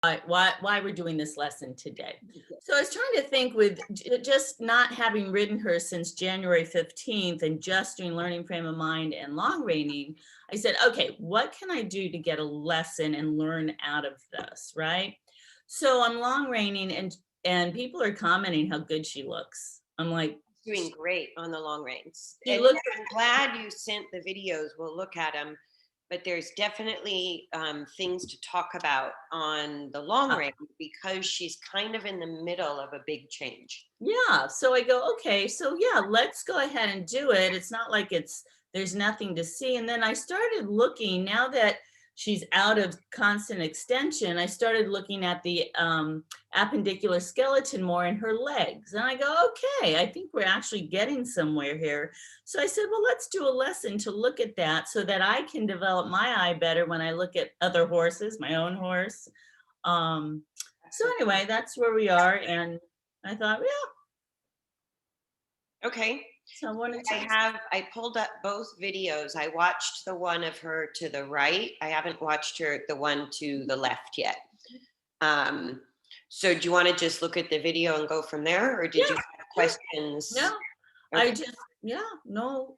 why we're doing this lesson today. So I was trying to think with just not having ridden her since January 15th and just doing learning frame of mind and long reining, I said, okay, what can I do to get a lesson and learn out of this, right? So I'm long reining and people are commenting how good she looks. I'm like, Doing great on the long reins. she And looks, I'm glad you sent the videos. We'll look at them. But there's definitely things to talk about on the long range because she's kind of in the middle of a big change. yeah. So I go, okay, so yeah, let's go ahead and do it. It's not like there's nothing to see. And then I started looking, now that she's out of constant extension, I started looking at the appendicular skeleton more in her legs. And I go, okay, I think we're actually getting somewhere here. So I said, well, let's do a lesson to look at that so that I can develop my eye better when I look at other horses, my own horse. So anyway, that's where we are. And I thought, yeah. Okay. So I wanted to. I pulled up both videos. I watched the one of her to the right. I haven't watched the one to the left yet. So do you want to just look at the video and go from there, or did you have questions? No, Okay. I just, yeah, no.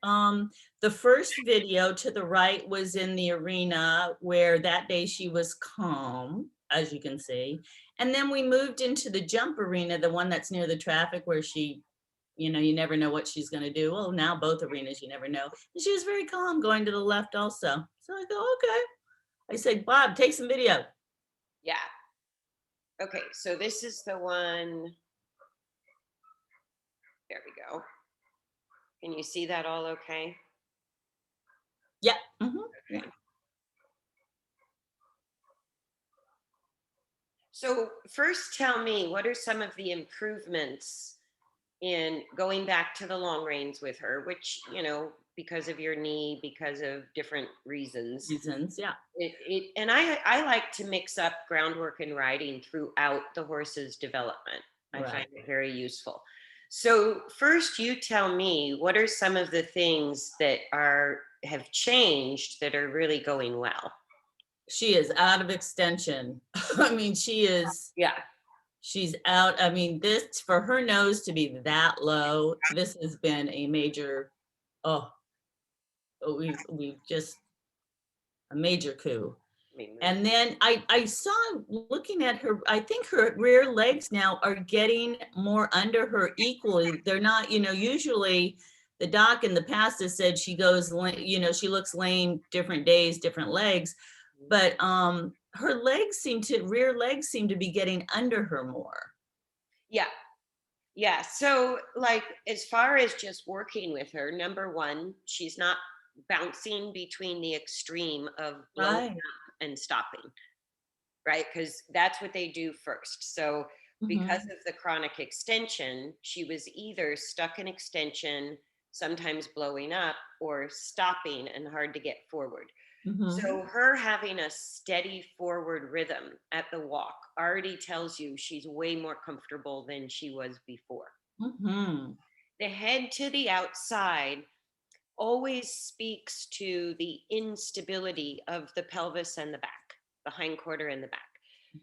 The first video to the right was in the arena where that day she was calm, as you can see. And then we moved into the jump arena, the one that's near the traffic where she, you never know what she's going to do. Well, now both arenas, you never know. And she was very calm going to the left also. So I go, okay. I said, Bob, take some video. Yeah. Okay, so this is the one. There we go. Can you see that all okay? Yeah. Mm-hmm. Yeah. So first tell me, what are some of the improvements in going back to the long reins with her, which, because of your knee, because of different reasons. Reasons, yeah. And I like to mix up groundwork and riding throughout the horse's development. I find it very useful. So first you tell me, what are some of the things that have changed that are really going well? She is out of extension. I mean, she is. Yeah. She's out. I mean, this, for her nose to be that low, this has been a major, we've just a major coup. And then I saw, looking at her, I think her rear legs now are getting more under her equally. They're not, usually the doc in the past has said she goes, she looks lame different days, different legs. But her rear legs seem to be getting under her more. Yeah. Yeah. So, like, as far as just working with her, number one, she's not bouncing between the extreme of blowing up and stopping, right? Because that's what they do first. So, because of the chronic extension, she was either stuck in extension, sometimes blowing up, or stopping and hard to get forward. So her having a steady forward rhythm at the walk already tells you she's way more comfortable than she was before. The head to the outside always speaks to the instability of the pelvis and the back, the hindquarter and the back.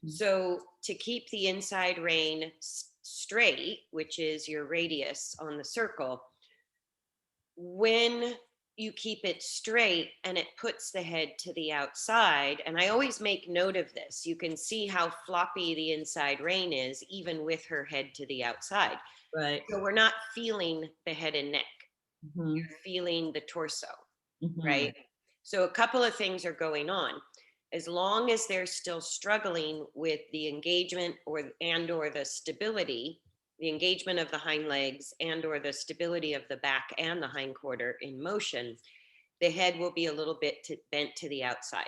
So to keep the inside rein straight, which is your radius on the circle, when you keep it straight and it puts the head to the outside, and I always make note of this, you can see how floppy the inside rein is even with her head to the outside. Right. So we're not feeling the head and neck. You're feeling the torso, right? So a couple of things are going on. As long as they're still struggling with the engagement or the stability, the engagement of the hind legs and or the stability of the back and the hindquarter in motion, the head will be a little bit bent to the outside.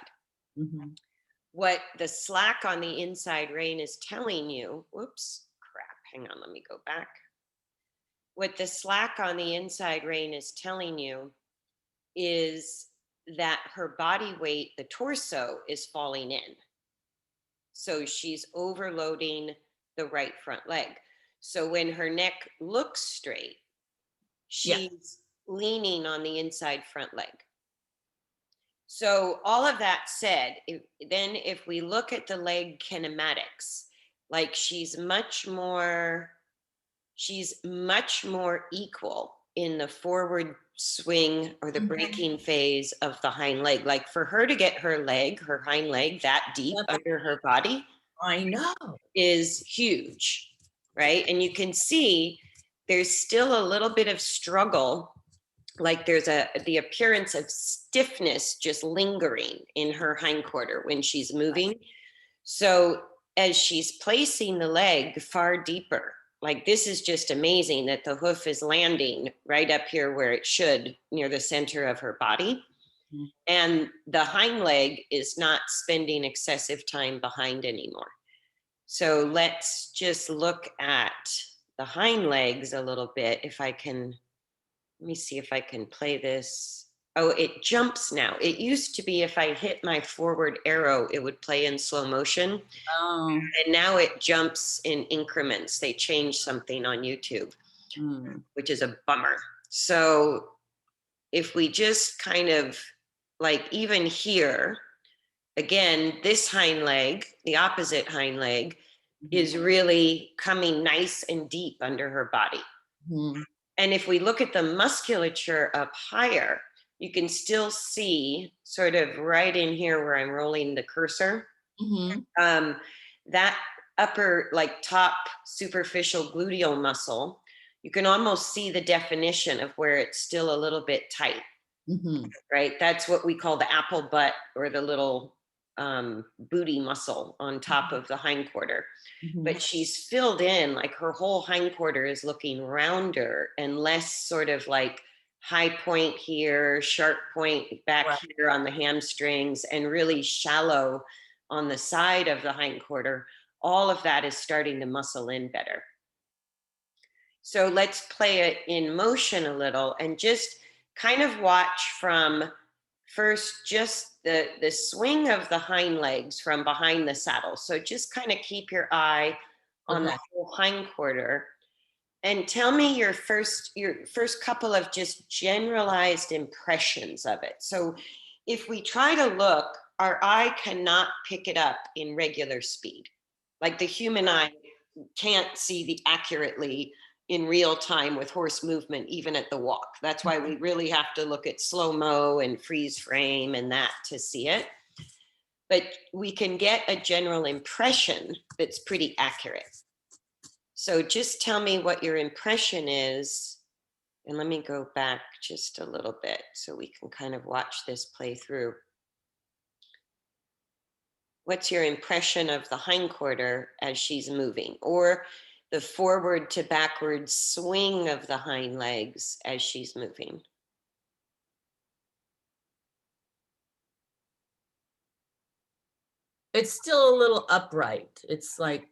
What the slack on the inside rein is telling you, hang on, let me go back. What the slack on the inside rein is telling you is that her body weight, the torso, is falling in. So she's overloading the right front leg. So when her neck looks straight, she's leaning on the inside front leg. So all of that said, if we look at the leg kinematics, like she's much more equal in the forward swing or the Mhm. braking phase of the hind leg. Like for her to get her hind leg that deep Yep, under her body I know. is huge, right? And you can see there's still a little bit of struggle, like there's the appearance of stiffness just lingering in her hindquarter when she's moving. So as she's placing the leg far deeper, like this is just amazing that the hoof is landing right up here where it should, near the center of her body. Mhm. And the hind leg is not spending excessive time behind anymore. So let's just look at the hind legs a little bit. If I can, let me see if I can play this. Oh, it jumps now. It used to be if I hit my forward arrow, it would play in slow motion. Oh. And now it jumps in increments. They changed something on YouTube, Mm. which is a bummer. So if we just kind of like even here, again, this hind leg, the opposite hind leg, Mhm. is really coming nice and deep under her body. Mhm. And if we look at the musculature up higher, you can still see sort of right in here where I'm rolling the cursor, Mhm. um, that upper, like top superficial gluteal muscle. You can almost see the definition of where it's still a little bit tight, Mhm. right? That's what we call the apple butt or the little booty muscle on top of the hindquarter. Mhm. But she's filled in, like her whole hindquarter is looking rounder and less sort of like high point here, sharp point back Right. here on the hamstrings, and really shallow on the side of the hindquarter. All of that is starting to muscle in better. So let's play it in motion a little and just kind of watch from first just the swing of the hind legs from behind the saddle. So just kind of keep your eye on the Okay. whole hindquarter and tell me your first couple of just generalized impressions of it. So if we try to look, our eye cannot pick it up in regular speed. Like the human eye can't see the accurately in real time with horse movement, even at the walk. That's why we really have to look at slow mo and freeze frame and that to see it. But we can get a general impression that's pretty accurate. So just tell me what your impression is. And let me go back just a little bit so we can kind of watch this play through. What's your impression of the hindquarter as she's moving, or the forward to backward swing of the hind legs as she's moving? It's still a little upright. It's like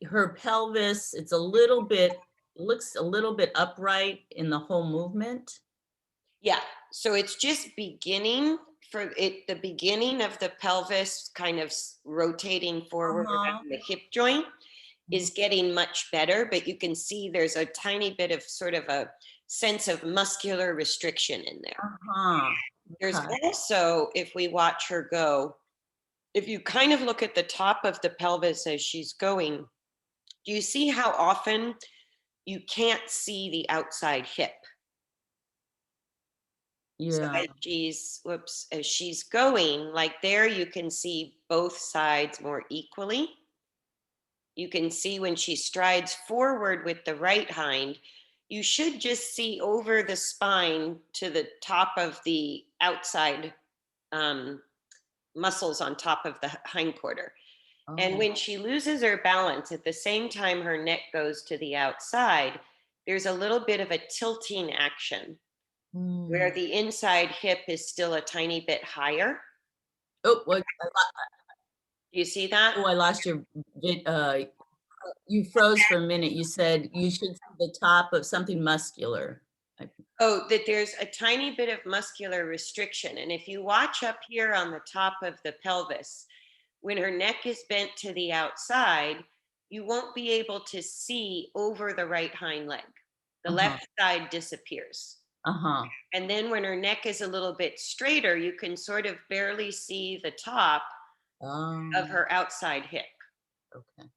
her pelvis, it's a little bit, looks a little bit upright in the whole movement. Yeah. So it's just beginning for it, the beginning of the pelvis kind of rotating forward Uh-huh. around the hip joint Mhm. is getting much better, but you can see there's a tiny bit of sort of a sense of muscular restriction in there. Uh-huh. There's Okay. also, if we watch her go, if you kind of look at the top of the pelvis as she's going, do you see how often you can't see the outside hip? So Yeah. as she's going, like there, you can see both sides more equally. You can see when she strides forward with the right hind, you should just see over the spine to the top of the outside um, muscles on top of the hindquarter. And Oh. when she loses her balance, at the same time her neck goes to the outside, there's a little bit of a tilting action where Mm. the inside hip is still a tiny bit higher. Oh, what, Do you see that? oh, I lost your you froze for a minute. You said you should see the top of something muscular. I- Oh, that there's a tiny bit of muscular restriction. And if you watch up here on the top of the pelvis, when her neck is bent to the outside, you won't be able to see over the right hind leg. The Uh-huh. left side disappears. Uh-huh. And then when her neck is a little bit straighter, you can sort of barely see the top of Oh, her outside hip. okay.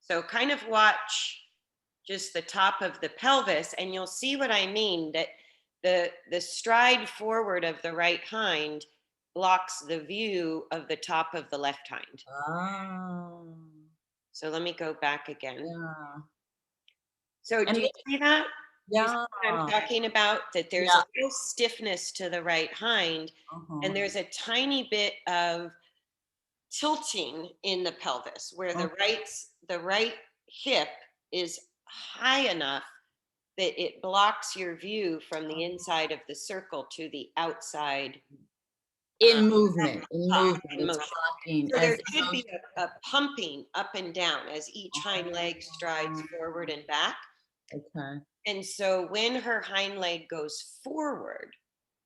So kind of watch just the top of the pelvis and you'll see what I mean, that the stride forward of the right hind blocks the view of the top of the left hind. Oh, So let me go back again. yeah. So And do you see that? Do you see yeah, what I'm talking about? That there's yeah. a little stiffness to the right hind, Uh-huh. and there's a tiny bit of tilting in the pelvis where Oh, the right hip is high enough that it blocks your view from the inside of the circle to the outside uh, in top movement, in it's motion. rocking So as there the should be motion. a pumping up and down as each hind leg strides Oh, forward and back. okay. And so when her hind leg goes forward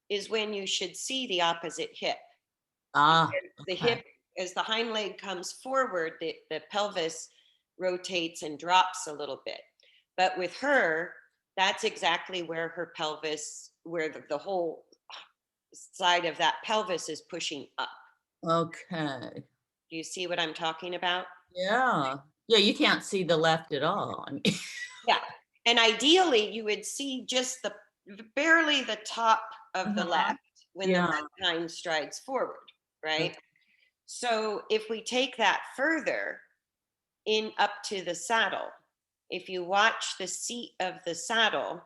is when you should see the opposite hip. Ah, The okay. hip, as the hind leg comes forward, the pelvis rotates and drops a little bit. But with her, that's exactly where her pelvis, where the whole side of that pelvis is pushing up. Okay. Do you see what I'm talking about? Yeah. Yeah, you can't see the left at all. I mean, Yeah. And ideally, you would see just the barely the top of the uh-huh. left when the Yeah. right hind strides forward, Okay. right? So if we take that further in up to the saddle, if you watch the seat of the saddle,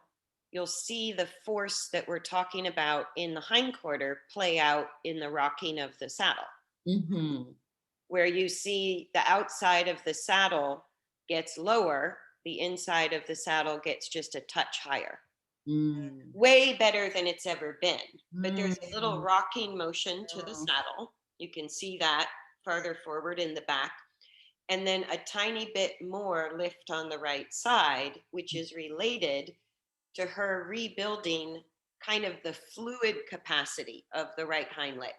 you'll see the force that we're talking about in the hindquarter play out in the rocking of the saddle, Mhm. where you see the outside of the saddle gets lower, the inside of the saddle gets just a touch higher. Mm. Way better than it's ever been. But there's a little Mm. rocking motion to the saddle. You can see that farther forward in the back. And then a tiny bit more lift on the right side, which is related to her rebuilding kind of the fluid capacity of the right hind leg.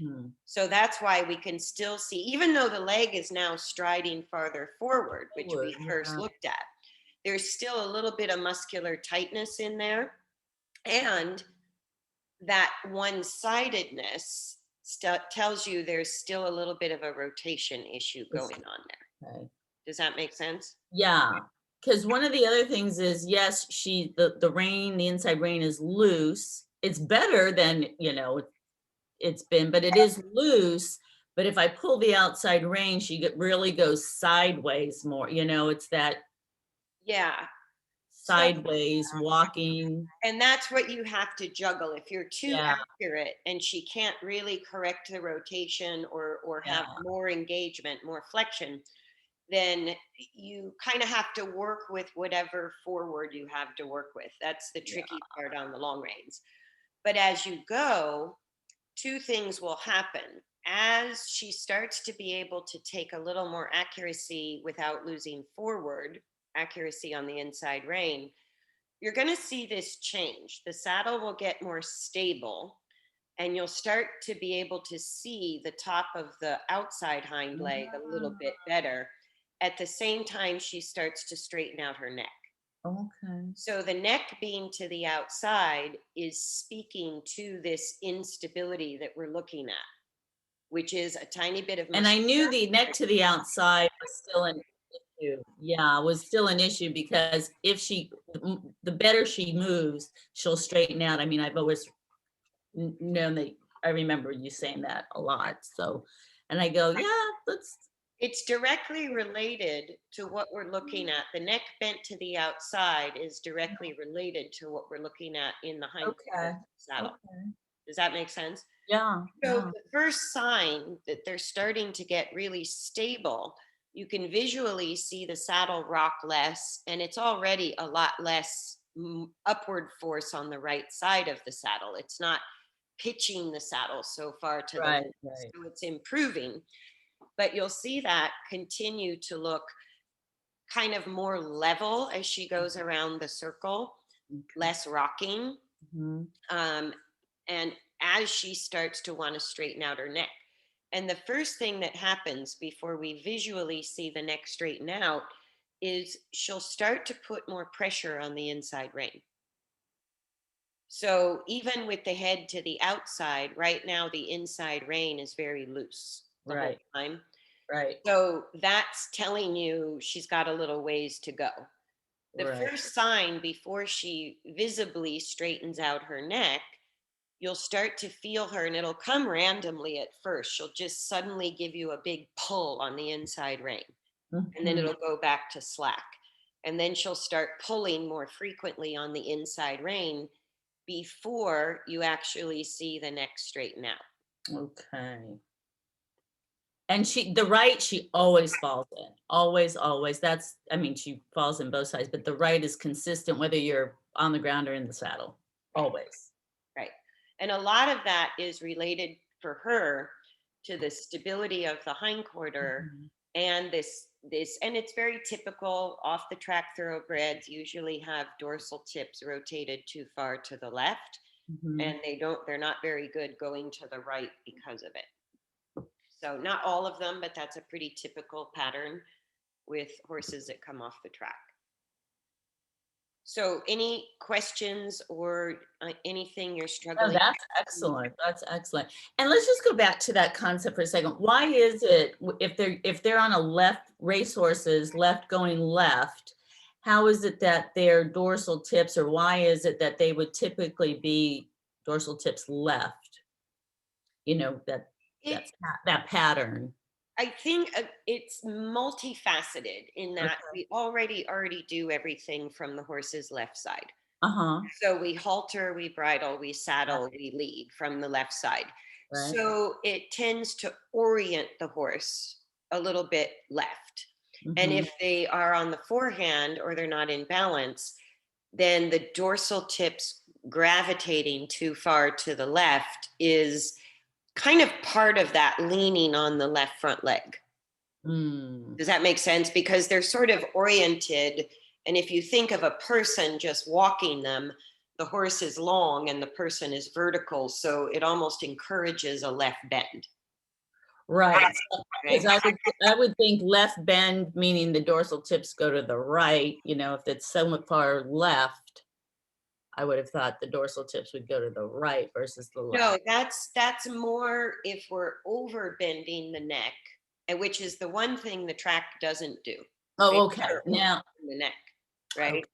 Mhm. So that's why we can still see, even though the leg is now striding farther forward, which we Forward, first yeah. looked at, there's still a little bit of muscular tightness in there. And that one-sidedness tells you there's still a little bit of a rotation issue It's going on there. okay. Does that make sense? Yeah, because one of the other things is, yes, the rein, the inside rein is loose. It's better than, it's been, but it is loose. But if I pull the outside rein, really goes sideways more, it's that Yeah. So, sideways walking. and that's what you have to juggle. If you're too Yeah, accurate and she can't really correct the rotation or have yeah, more engagement, more flexion, then you kind of have to work with whatever forward you have to work with. That's the yeah. tricky part on the long reins. But as you go, two things will happen. As she starts to be able to take a little more accuracy without losing forward accuracy on the inside rein, you're going to see this change. The saddle will get more stable and you'll start to be able to see the top of the outside hind leg a little bit better. At the same time, she starts to straighten out her neck. Okay. So the neck being to the outside is speaking to this instability that we're looking at, which is a tiny bit of And I muscle. knew the neck to the outside was still an issue. Yeah, was still an issue because if the better she moves, she'll straighten out. I mean, I've always known that. I remember you saying that a lot. So, and I go, yeah, let's. It's directly related to what we're looking at. The neck bent to the outside is directly related to what we're looking at in the hind part of Okay. the saddle. Okay. Does that make sense? Yeah. So Yeah. the first sign that they're starting to get really stable, you can visually see the saddle rock less, and it's already a lot less upward force on the right side of the saddle. It's not pitching the saddle so far to the Right. left, Right. so it's improving. But you'll see that continue to look kind of more level as she goes around the circle, less rocking. Mhm. Um, and as she starts to want to straighten out her neck. And the first thing that happens before we visually see the neck straighten out is she'll start to put more pressure on the inside rein. So even with the head to the outside, right now the inside rein is very loose the whole Right. time. Right. So that's telling you she's got a little ways to go. The Right. first sign before she visibly straightens out her neck, you'll start to feel her, and it'll come randomly at first. She'll just suddenly give you a big pull on the inside rein, and then Mhm. it'll go back to slack. And then she'll start pulling more frequently on the inside rein before you actually see the neck straighten out. Okay. And the right, she always falls in. Always, always. That's, I mean, she falls in both sides, but the right is consistent whether you're on the ground or in the saddle. Right. Always. Right. And a lot of that is related for her to the stability of the hindquarter Mhm. and this and it's very typical. Off the track thoroughbreds usually have dorsal tips rotated too far to the left, Mhm. and they're not very good going to the right because of it. So not all of them, but that's a pretty typical pattern with horses that come off the track. So any questions or anything you're Oh, struggling that's with? excellent. That's excellent. And let's just go back to that concept for a second. Why is it if they're on a left racehorses left going left, how is it that their dorsal tips, or why is it that they would typically be dorsal tips left? You know, It that pattern. I think it's multifaceted in that Okay. we already do everything from the horse's left side. Uh-huh. So we halter, we bridle, we Right. saddle, we lead from the left side. Right. So it tends to orient the horse a little bit left. And Mhm. if they are on the forehand or they're not in balance, then the dorsal tips gravitating too far to the left is kind of part of that leaning on the left front leg. Mm. Does that make sense? Because they're sort of oriented. And if you think of a person just walking them, the horse is long and the person is vertical. So it almost encourages a left bend. Right. Because Right. I would think left bend, meaning the dorsal tips go to the right, if it's so far left, I would have thought the dorsal tips would go to the right versus the No, left. that's more if we're over bending the neck, and which is the one thing the track doesn't do. They Oh, okay. never over Now, the neck, right? okay.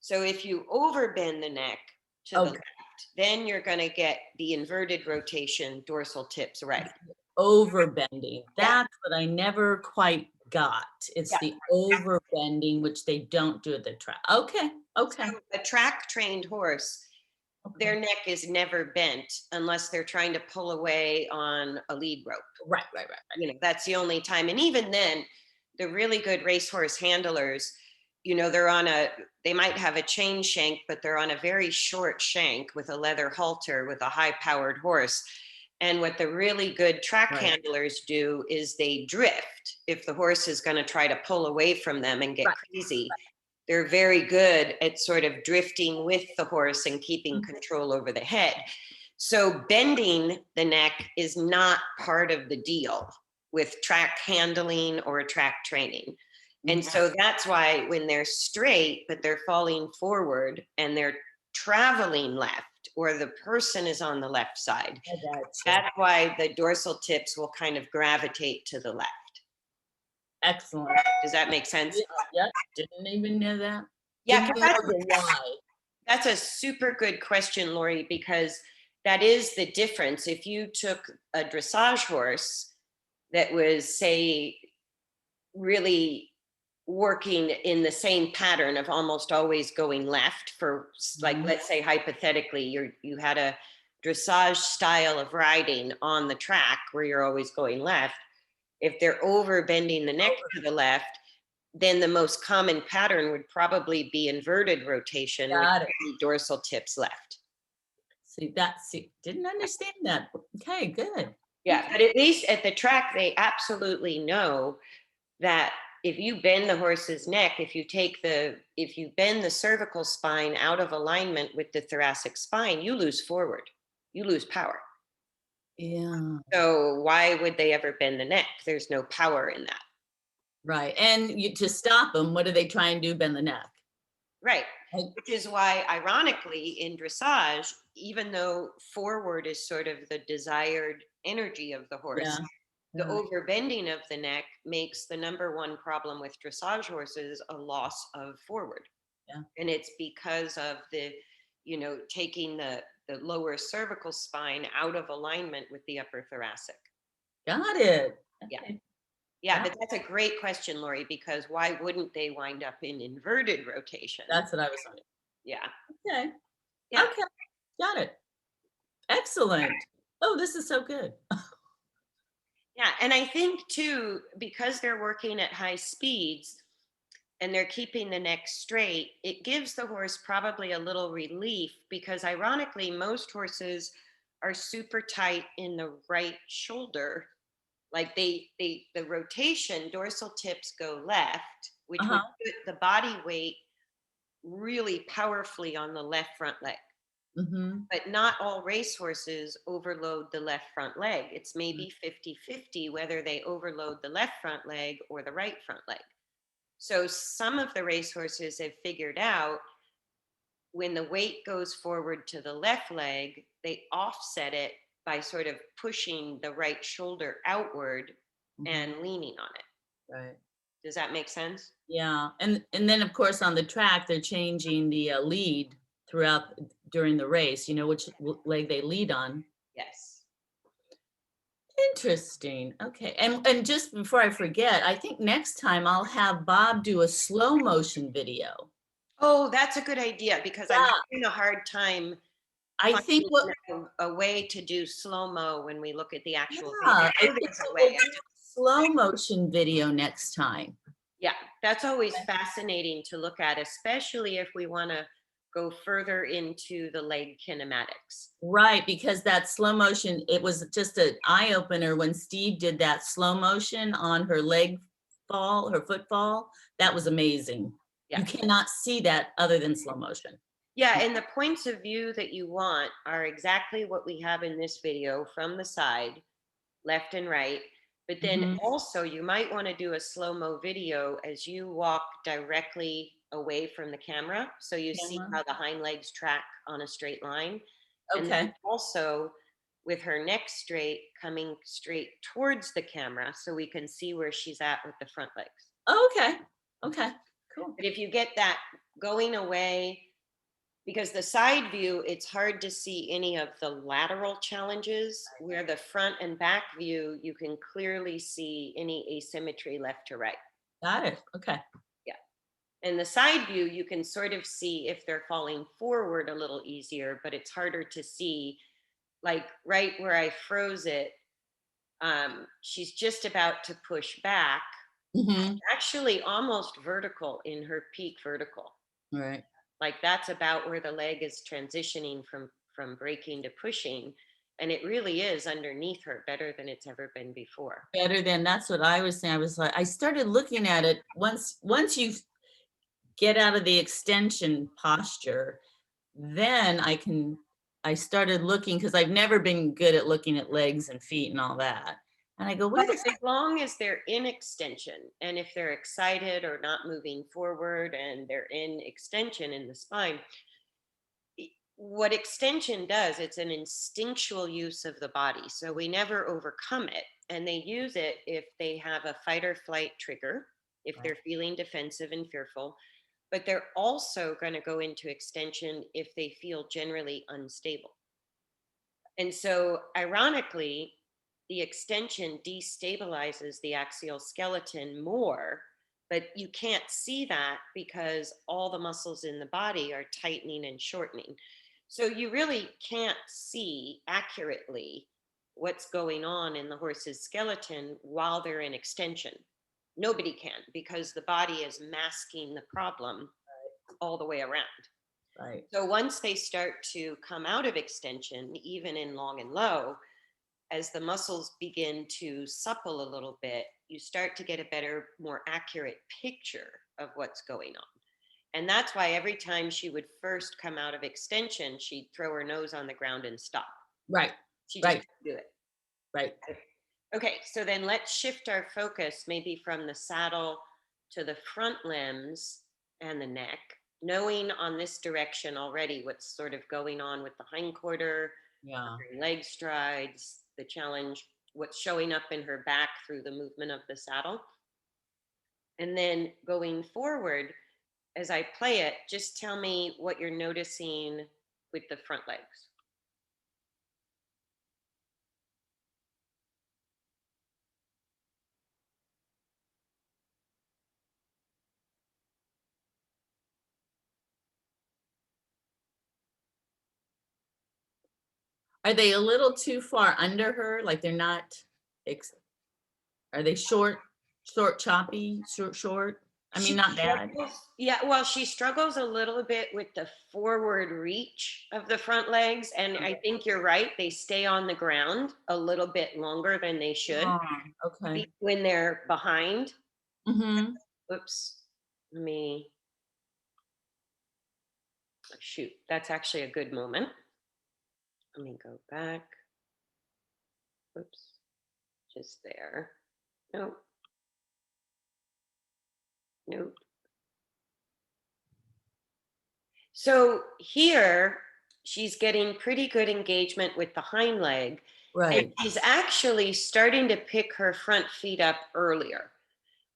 So if you overbend the neck to the Okay. left, then you're going to get the inverted rotation dorsal tips right. Over bending. Yeah, That's what I never quite got. It's yeah. the over bending, which they don't do at the track. Okay. Okay. So a track trained horse, Okay. their neck is never bent unless they're trying to pull away on a lead rope. Right, right, right, right. That's the only time. And even then, the really good racehorse handlers, they might have a chain shank, but they're on a very short shank with a leather halter with a high powered horse. And what the really good track Right. handlers do is they drift. If the horse is going to try to pull away from them and get Right. crazy, they're very good at sort of drifting with the horse and keeping control over the head. So bending the neck is not part of the deal with track handling or track training. And Mhm. so that's why when they're straight, but they're falling forward and they're traveling left, or the person is on the left side, I gotcha. that's why the dorsal tips will kind of gravitate to the left. Excellent. Does that make sense? Yeah, yep, didn't even know that. Yeah, Didn't 'cause even know the why. that's a super good question, Laurie, because that is the difference. If you took a dressage horse that was, say, really working in the same pattern of almost always going left for, like, Mhm. let's say hypothetically, you had a dressage style of riding on the track where you're always going left. If they're over bending the neck to the left, then the most common pattern would probably be inverted rotation, which Got it. would be dorsal tips left. See, didn't understand that. Okay, good. Yeah, Okay. but at least at the track, they absolutely know that if you bend the horse's neck, if you bend the cervical spine out of alignment with the thoracic spine, you lose forward, you lose power. Yeah, So why would they ever bend the neck? There's no power in that. right, and to stop them, what do they try and do? Bend the neck. Right. I- which is why, ironically, in dressage, even though forward is sort of the desired energy of the yeah, horse, the yeah, overbending of the neck makes the number one problem with dressage horses a loss of forward. yeah. And it's because of the, taking the lower cervical spine out of alignment with the upper thoracic. Got it. Yeah. Okay. Yeah, Got but that's a great question, Laurie, because why wouldn't they wind up in inverted rotation? That's what I was wondering. Yeah. Okay. Yeah. Okay. Got it. Excellent. Oh, this is so good. Yeah. And I think too, because they're working at high speeds and they're keeping the neck straight, it gives the horse probably a little relief because, ironically, most horses are super tight in the right shoulder. Like the rotation, dorsal tips go left, which would Uh-huh. put the body weight really powerfully on the left front leg. Mm-hmm. But not all racehorses overload the left front leg. It's maybe 50-50 whether they overload the left front leg or the right front leg. So some of the racehorses have figured out when the weight goes forward to the left leg, they offset it by sort of pushing the right shoulder outward Mm-hmm. and leaning on it. Right. Does that make sense? Yeah. And then of course on the track they're changing the lead throughout during the race, which leg they lead on. Yes. Interesting. Okay. And just before I forget, I think next time I'll have Bob do a slow motion video. Oh, that's a good idea because I'm Yeah. having a hard time I think finding what a way to do slow mo when we look at the actual video. yeah, I I know think there's a what way. we'll do a slow motion video next time. Yeah, that's always fascinating to look at, especially if we want to go further into the leg kinematics. Right, because that slow motion, it was just an eye opener when Steve did that slow motion on her leg fall, her foot fall. That was amazing. Yeah. You cannot see that other than slow motion. Yeah, and the points of view that you want are exactly what we have in this video from the side, left and right. But then Mhm. also, you might want to do a slow mo video as you walk directly away from the camera. So you see Camera. how the hind legs track on a straight line. And then Okay. also with her neck straight, coming straight towards the camera so we can see where she's at with the front legs. Okay. Okay. Cool. But if you get that going away, because the side view, it's hard to see any of the lateral challenges, where the front and back view, you can clearly see any asymmetry left to right. Got it. Okay. Yeah. And the side view, you can sort of see if they're falling forward a little easier, but it's harder to see. Like right where I froze it, she's just about to push back, Hmm. actually almost vertical in her peak vertical. Right. Like that's about where the leg is transitioning from braking to pushing, and it really is underneath her better than it's ever been before. Better than that's what I was saying. I was like, I started looking at it once you get out of the extension posture, then I started looking because I've never been good at looking at legs and feet and all that. And I go, But wait a as long as they're in extension, and if they're excited or not moving forward and they're in extension in the spine, what extension does, it's an instinctual use of the body. So we never overcome it. And they use it if they have a fight or flight trigger, if they're feeling defensive and fearful. But they're also going to go into extension if they feel generally unstable. And so, ironically, the extension destabilizes the axial skeleton more, but you can't see that because all the muscles in the body are tightening and shortening. So, you really can't see accurately what's going on in the horse's skeleton while they're in extension. Nobody can because the body is masking the problem all the way around. right. So once they start to come out of extension, even in long and low, as the muscles begin to supple a little bit, you start to get a better, more accurate picture of what's going on. And that's why every time she would first come out of extension, she'd throw her nose on the ground and stop. Right. She just Right. couldn't do it. Right. Okay, so then let's shift our focus maybe from the saddle to the front limbs and the neck. knowing on this direction already what's sort of going on with the hindquarter, Yeah. her leg strides, the challenge, what's showing up in her back through the movement of the saddle. And then going forward, as I play it, just tell me what you're noticing with the front legs. Are they a little too far under her? Like they're not, are they short, choppy, short? I mean, She not bad. struggles, yeah, well, she struggles a little bit with the forward reach of the front legs. And I think you're right. They stay on the ground a little bit longer than they should Oh, okay. when they're behind. Mm-hmm. Oops. Let me shoot. That's actually a good moment. Let me go back. Oops. Just there. Nope. Nope. So here she's getting pretty good engagement with the hind leg. And Right. she's actually starting to pick her front feet up earlier.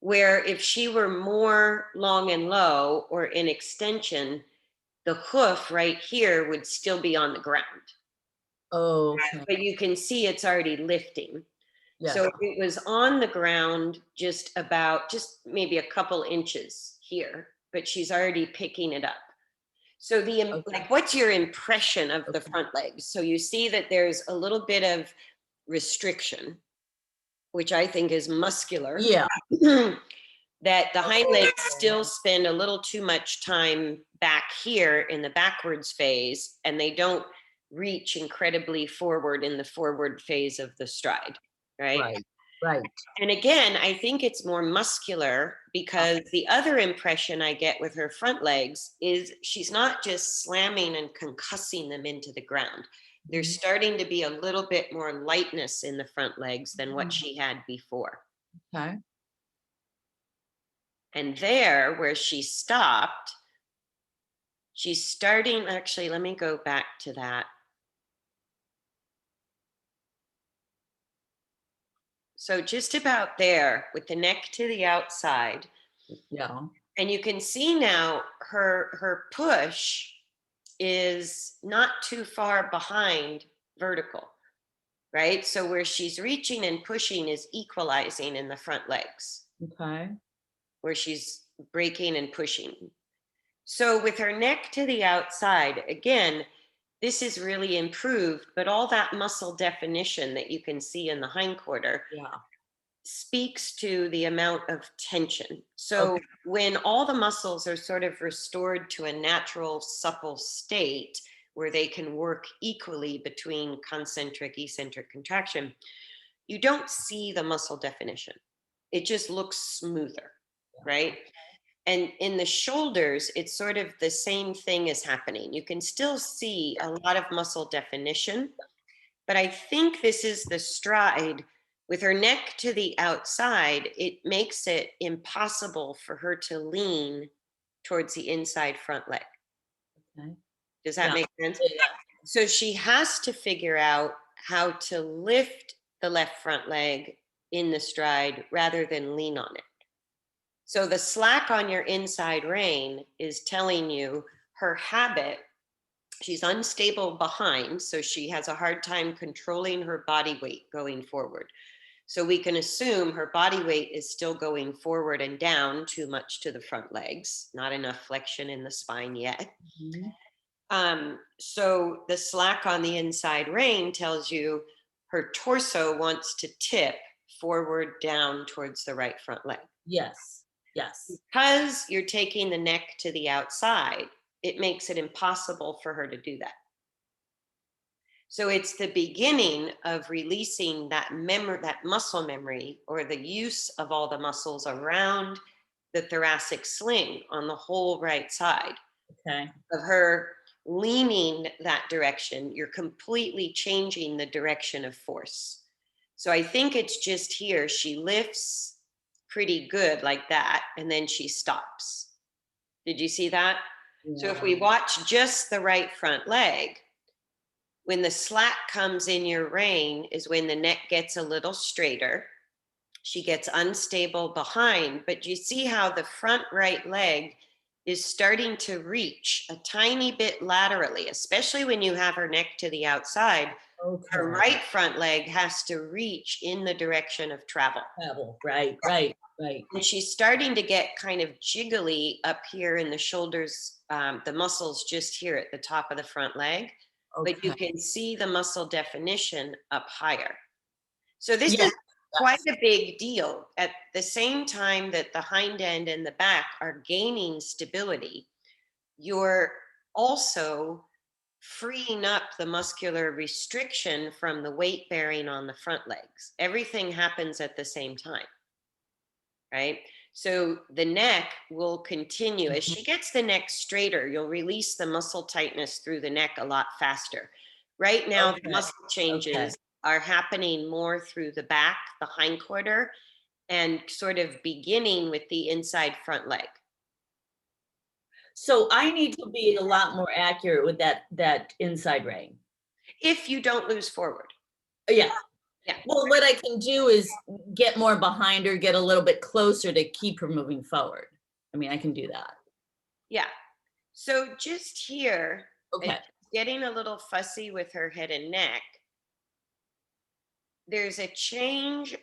Where if she were more long and low or in extension, the hoof right here would still be on the ground. Okay. But you can see it's already lifting. Yes. So it was on the ground just maybe a couple inches here, but she's already picking it up. So Okay. like, what's your impression of the Okay. front legs? So you see that there's a little bit of restriction, which I think is muscular. Yeah. That the hind legs still spend a little too much time back here in the backwards phase, and they don't reach incredibly forward in the forward phase of the stride, right? Right. Right. And again, I think it's more muscular because the other impression I get with her front legs is she's not just slamming and concussing them into the ground. There's starting to be a little bit more lightness in the front legs than what she had before. Okay. And there, where she stopped, she's starting, actually, let me go back to that. So just about there with the neck to the outside. Yeah. And you can see now her push is not too far behind vertical, right? So where she's reaching and pushing is equalizing in the front legs, Okay. where she's braking and pushing. So with her neck to the outside, again, this is really improved, but all that muscle definition that you can see in the hindquarter Yeah. speaks to the amount of tension. So Okay. when all the muscles are sort of restored to a natural, supple state where they can work equally between concentric, eccentric contraction, you don't see the muscle definition. It just looks smoother, right? And in the shoulders, it's sort of the same thing is happening. You can still see a lot of muscle definition, but I think this is the stride. With her neck to the outside, it makes it impossible for her to lean towards the inside front leg. Okay. Does that Yeah. make sense? Yeah. So she has to figure out how to lift the left front leg in the stride rather than lean on it. So the slack on your inside rein is telling you her habit. She's unstable behind, so she has a hard time controlling her body weight going forward. So we can assume her body weight is still going forward and down too much to the front legs, not enough flexion in the spine yet. Mhm. So the slack on the inside rein tells you her torso wants to tip forward down towards the right front leg. Yes. Yes. Because you're taking the neck to the outside, it makes it impossible for her to do that. So it's the beginning of releasing that memory, that muscle memory, or the use of all the muscles around the thoracic sling on the whole right side Okay. of her leaning that direction. You're completely changing the direction of force. So I think it's just here. She lifts pretty good like that, and then she stops. Did you see that? So if Yeah. we watch just the right front leg, when the slack comes in your rein is when the neck gets a little straighter. She gets unstable behind, but you see how the front right leg is starting to reach a tiny bit laterally, especially when you have her neck to the outside. Her Okay. right front leg has to reach in the direction of travel. Travel. Right, right, right. And she's starting to get kind of jiggly up here in the shoulders, the muscles just here at the top of the front leg, but you Okay. can see the muscle definition up higher. So this Yes, is quite yes. a big deal. At the same time that the hind end and the back are gaining stability, you're also freeing up the muscular restriction from the weight bearing on the front legs. Everything happens at the same time, right? So the neck will continue. As Mhm. she gets the neck straighter, you'll release the muscle tightness through the neck a lot faster. Right now, the Okay. muscle Okay. changes are happening more through the back, the hindquarter, and sort of beginning with the inside front leg. So I need to be a lot more accurate with that inside rein. If you don't lose forward. Yeah. Yeah. Well, what I can do is get more behind her, get a little bit closer to keep her moving forward. I mean, I can do that. Yeah. So just here, as Okay. she's getting a little fussy with her head and neck, there's a change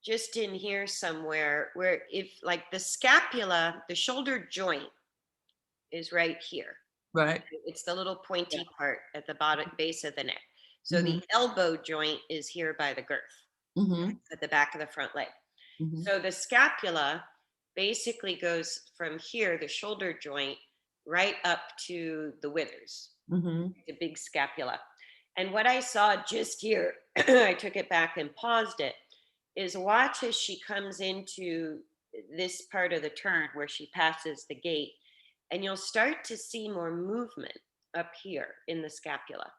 just in here somewhere where if like the scapula, the shoulder joint is right here. Right. It's the little Yeah. pointy part at the bottom base of the neck. So the Mhm. elbow joint is here by the girth Mhm. at the back of the front leg. Mhm. So the scapula basically goes from here, the shoulder joint, right up to the withers, Mhm. the big scapula. And what I saw just here, I took it back and paused it, is watch as she comes into this part of the turn where she passes the gate, and you'll start to see more movement up here in the scapula.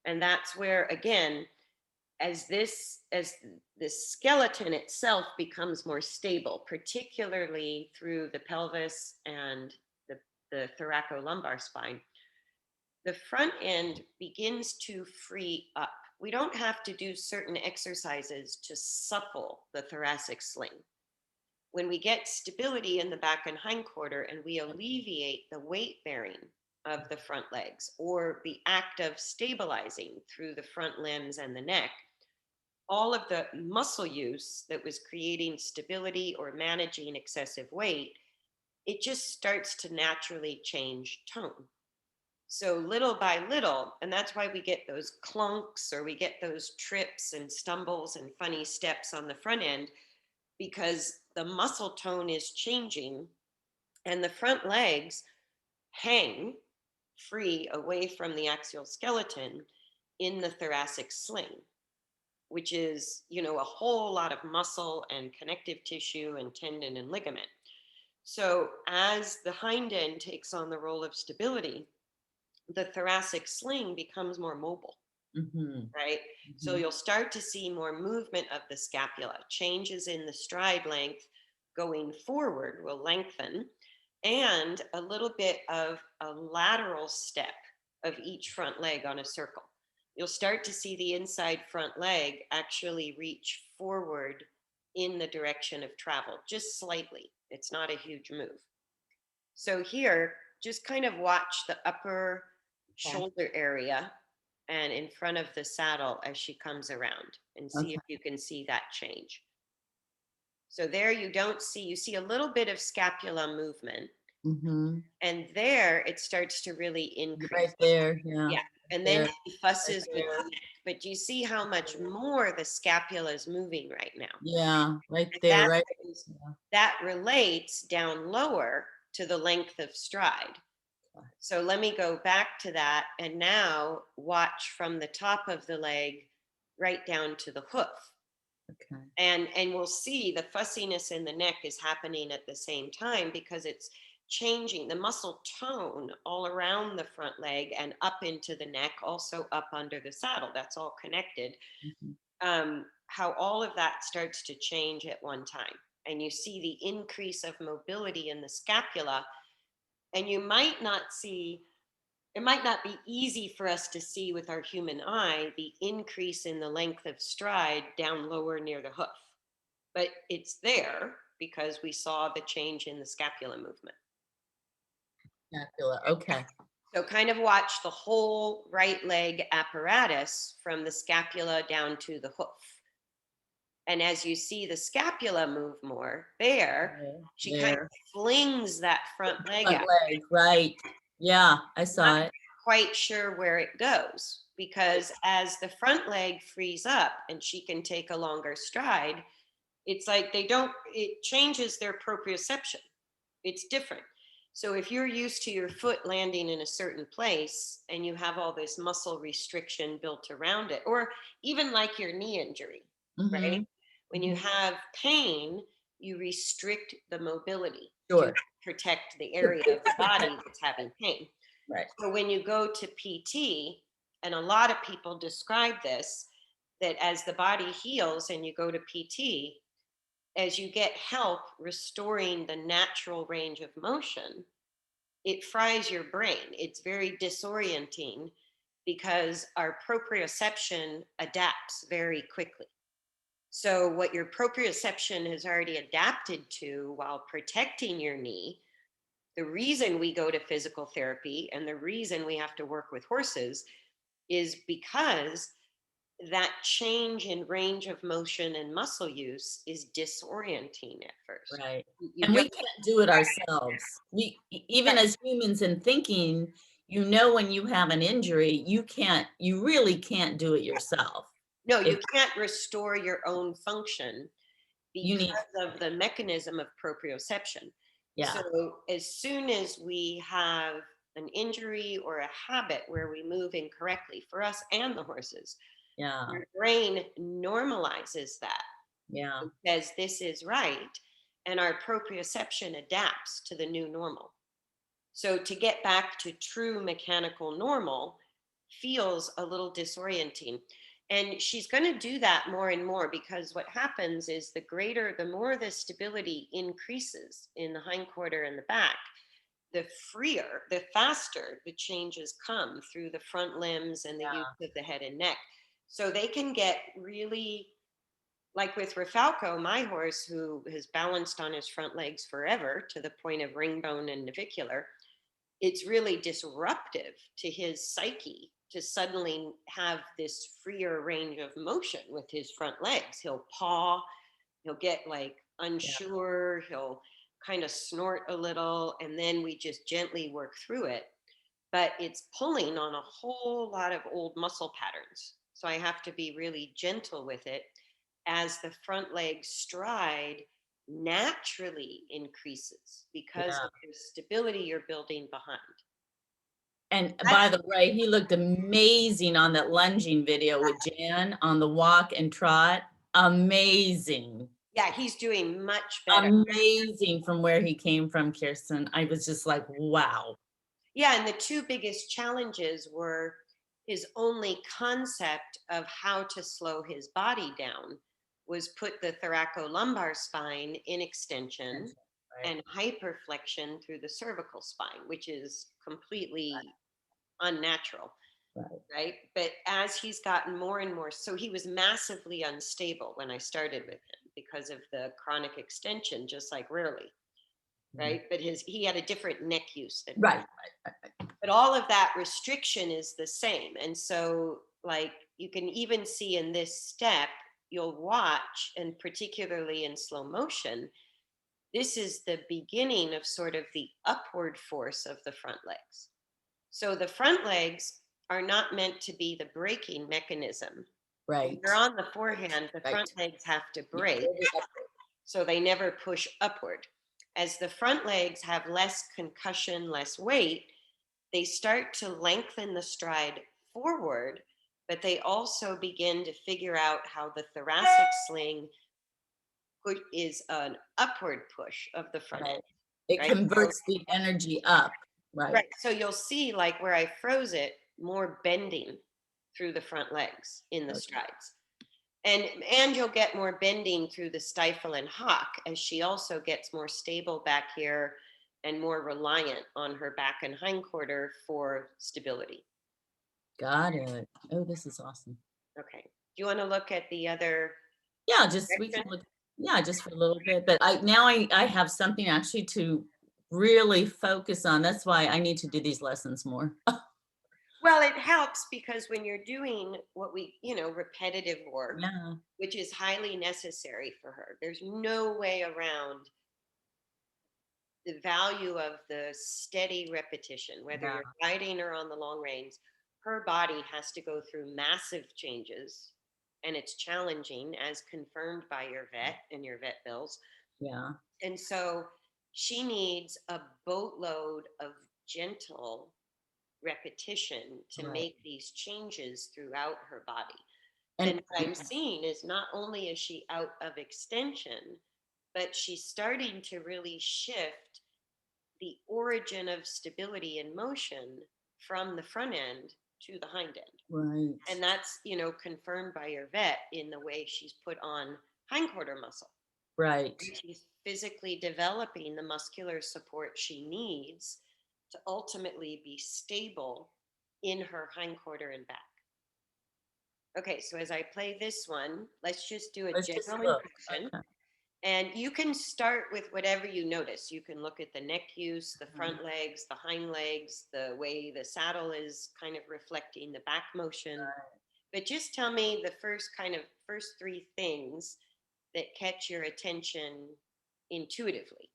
And that's where, again, as the skeleton itself becomes more stable, particularly through the pelvis and the thoracolumbar spine, the front end begins to free up. We don't have to do certain exercises to supple the thoracic sling. When we get stability in the back and hindquarter and we alleviate the weight bearing of the front legs or the act of stabilizing through the front limbs and the neck, all of the muscle use that was creating stability or managing excessive weight, it just starts to naturally change tone. So little by little, and that's why we get those clunks or we get those trips and stumbles and funny steps on the front end, because the muscle tone is changing and the front legs hang free away from the axial skeleton in the thoracic sling, which is, a whole lot of muscle and connective tissue and tendon and ligament. So as the hind end takes on the role of stability, the thoracic sling becomes more mobile, Mhm. right? So Mhm. you'll start to see more movement of the scapula, changes in the stride length going forward will lengthen, and a little bit of a lateral step of each front leg on a circle. You'll start to see the inside front leg actually reach forward in the direction of travel, just slightly. It's not a huge move. So here, just kind of watch the upper Okay. shoulder area and in front of the saddle as she comes around and see if Okay. you can see that change. So there you see a little bit of scapula movement, Mhm. and there it starts to really Right increase. there. Yeah. Yeah. And then There. she Right fusses with the there. neck. But do you see how much more the scapula is moving right now? Yeah. Right And there. Right. Yeah. that relates down lower to the length of stride. So let me go back to that and now watch from the top of the leg right down to the hoof. Okay. And we'll see the fussiness in the neck is happening at the same time because it's changing the muscle tone all around the front leg and up into the neck, also up under the saddle. That's all connected. Mhm. How all of that starts to change at one time. And you see the increase of mobility in the scapula And you might not see, it might not be easy for us to see with our human eye the increase in the length of stride down lower near the hoof, but it's there because we saw the change in the scapula movement. Scapula, okay. So kind of watch the whole right leg apparatus from the scapula down to the hoof. And as you see the scapula move more there, she kind of There. flings that front leg Front out. leg, right. Yeah, I Not saw it. quite sure where it goes because as the front leg frees up and she can take a longer stride, it's like it changes their proprioception. It's different. So if you're used to your foot landing in a certain place and you have all this muscle restriction built around it, or even like your knee injury, right? Mhm, When you mhm. have pain, you restrict the mobility to Sure. protect the area of the body that's having pain. Right. So when you go to PT, and a lot of people describe this, that as the body heals and you go to PT, as you get help restoring the natural range of motion, it fries your brain. It's very disorienting because our proprioception adapts very quickly. So, what your proprioception has already adapted to while protecting your knee, the reason we go to physical therapy and the reason we have to work with horses is because that change in range of motion and muscle use is disorienting at first. Right. You And we don't, can't do it ourselves. Even right. as humans in thinking, you know, when you have an injury, you really can't do it yourself. No, you If can't restore your own function you need, because of the mechanism of proprioception. yeah, So, as soon as we have an injury or a habit where we move incorrectly for us and the horses, yeah, your brain normalizes that yeah, and says this is right. And our proprioception adapts to the new normal. So to get back to true mechanical normal feels a little disorienting. And she's going to do that more and more because what happens is the more the stability increases in the hindquarter and the back, the freer, the faster the changes come through the front limbs and the use yeah, of the head and neck. So they can get really, like with Rafalco, my horse, who has balanced on his front legs forever to the point of ring bone and navicular, it's really disruptive to his psyche to suddenly have this freer range of motion with his front legs. He'll paw, he'll get like yeah, unsure, he'll kind of snort a little, and then we just gently work through it. But it's pulling on a whole lot of old muscle patterns. So I have to be really gentle with it as the front leg stride naturally increases because yeah. of the stability you're building behind. And That's, by the way, he looked amazing on that lunging video with Jan on the walk and trot. Amazing. yeah, he's doing much better. Amazing from where he came from, Kirsten. I was just like, wow. Yeah, and the two biggest challenges were his only concept of how to slow his body down was put the thoracolumbar spine in extension Right, and hyperflexion through the cervical spine, which is completely unnatural, right. right? But as he's gotten more and more, so he was massively unstable when I started with him because of the chronic extension, just like rarely, Mhm. right? But he had a different neck use than me. Right. But all of that restriction is the same. And so, like, you can even see in this step, you'll watch, and particularly in slow motion, this is the beginning of sort of the upward force of the front legs. So the front legs are not meant to be the braking mechanism. When Right. you're on the forehand, the front Right. legs have to Yeah. brake, so they never push upward. As the front legs have less concussion, less weight, they start to lengthen the stride forward, but they also begin to figure out how the thoracic sling is an upward push of the front end, Right. It right? So, converts the energy up. Right. right. So you'll see, like where I froze it, more bending through the front legs in the Okay. strides. And you'll get more bending through the stifle and hock as she also gets more stable back here and more reliant on her back and hindquarter for stability. Got it. Oh, this is awesome. Okay. Do you want to look at the other Yeah, just we can direction? look, yeah, just for a little bit, but I have something actually to really focus on. That's why I need to do these lessons more. Well, it helps because when you're doing what we, repetitive work, Yeah, which is highly necessary for her, there's no way around the value of the steady repetition, whether yeah, you're riding or on the long reins. Her body has to go through massive changes, and it's challenging as confirmed by your vet and your vet bills. yeah, And so she needs a boatload of gentle repetition to right. make these changes throughout her body. And And what I'm seeing is not only is she out of extension, but she's starting to really shift the origin of stability and motion from the front end to the hind end. right, And that's, confirmed by your vet in the way she's put on hindquarter muscle. right. She's physically developing the muscular support she needs to ultimately be stable in her hindquarter and back. Okay, so as I play this one, let's just do a Let's just general look. impression. Okay. And you can start with whatever you notice. You can look at the neck use, the Mhm. front legs, the hind legs, the way the saddle is kind of reflecting the back motion. But just tell me the first three things that catch your attention intuitively.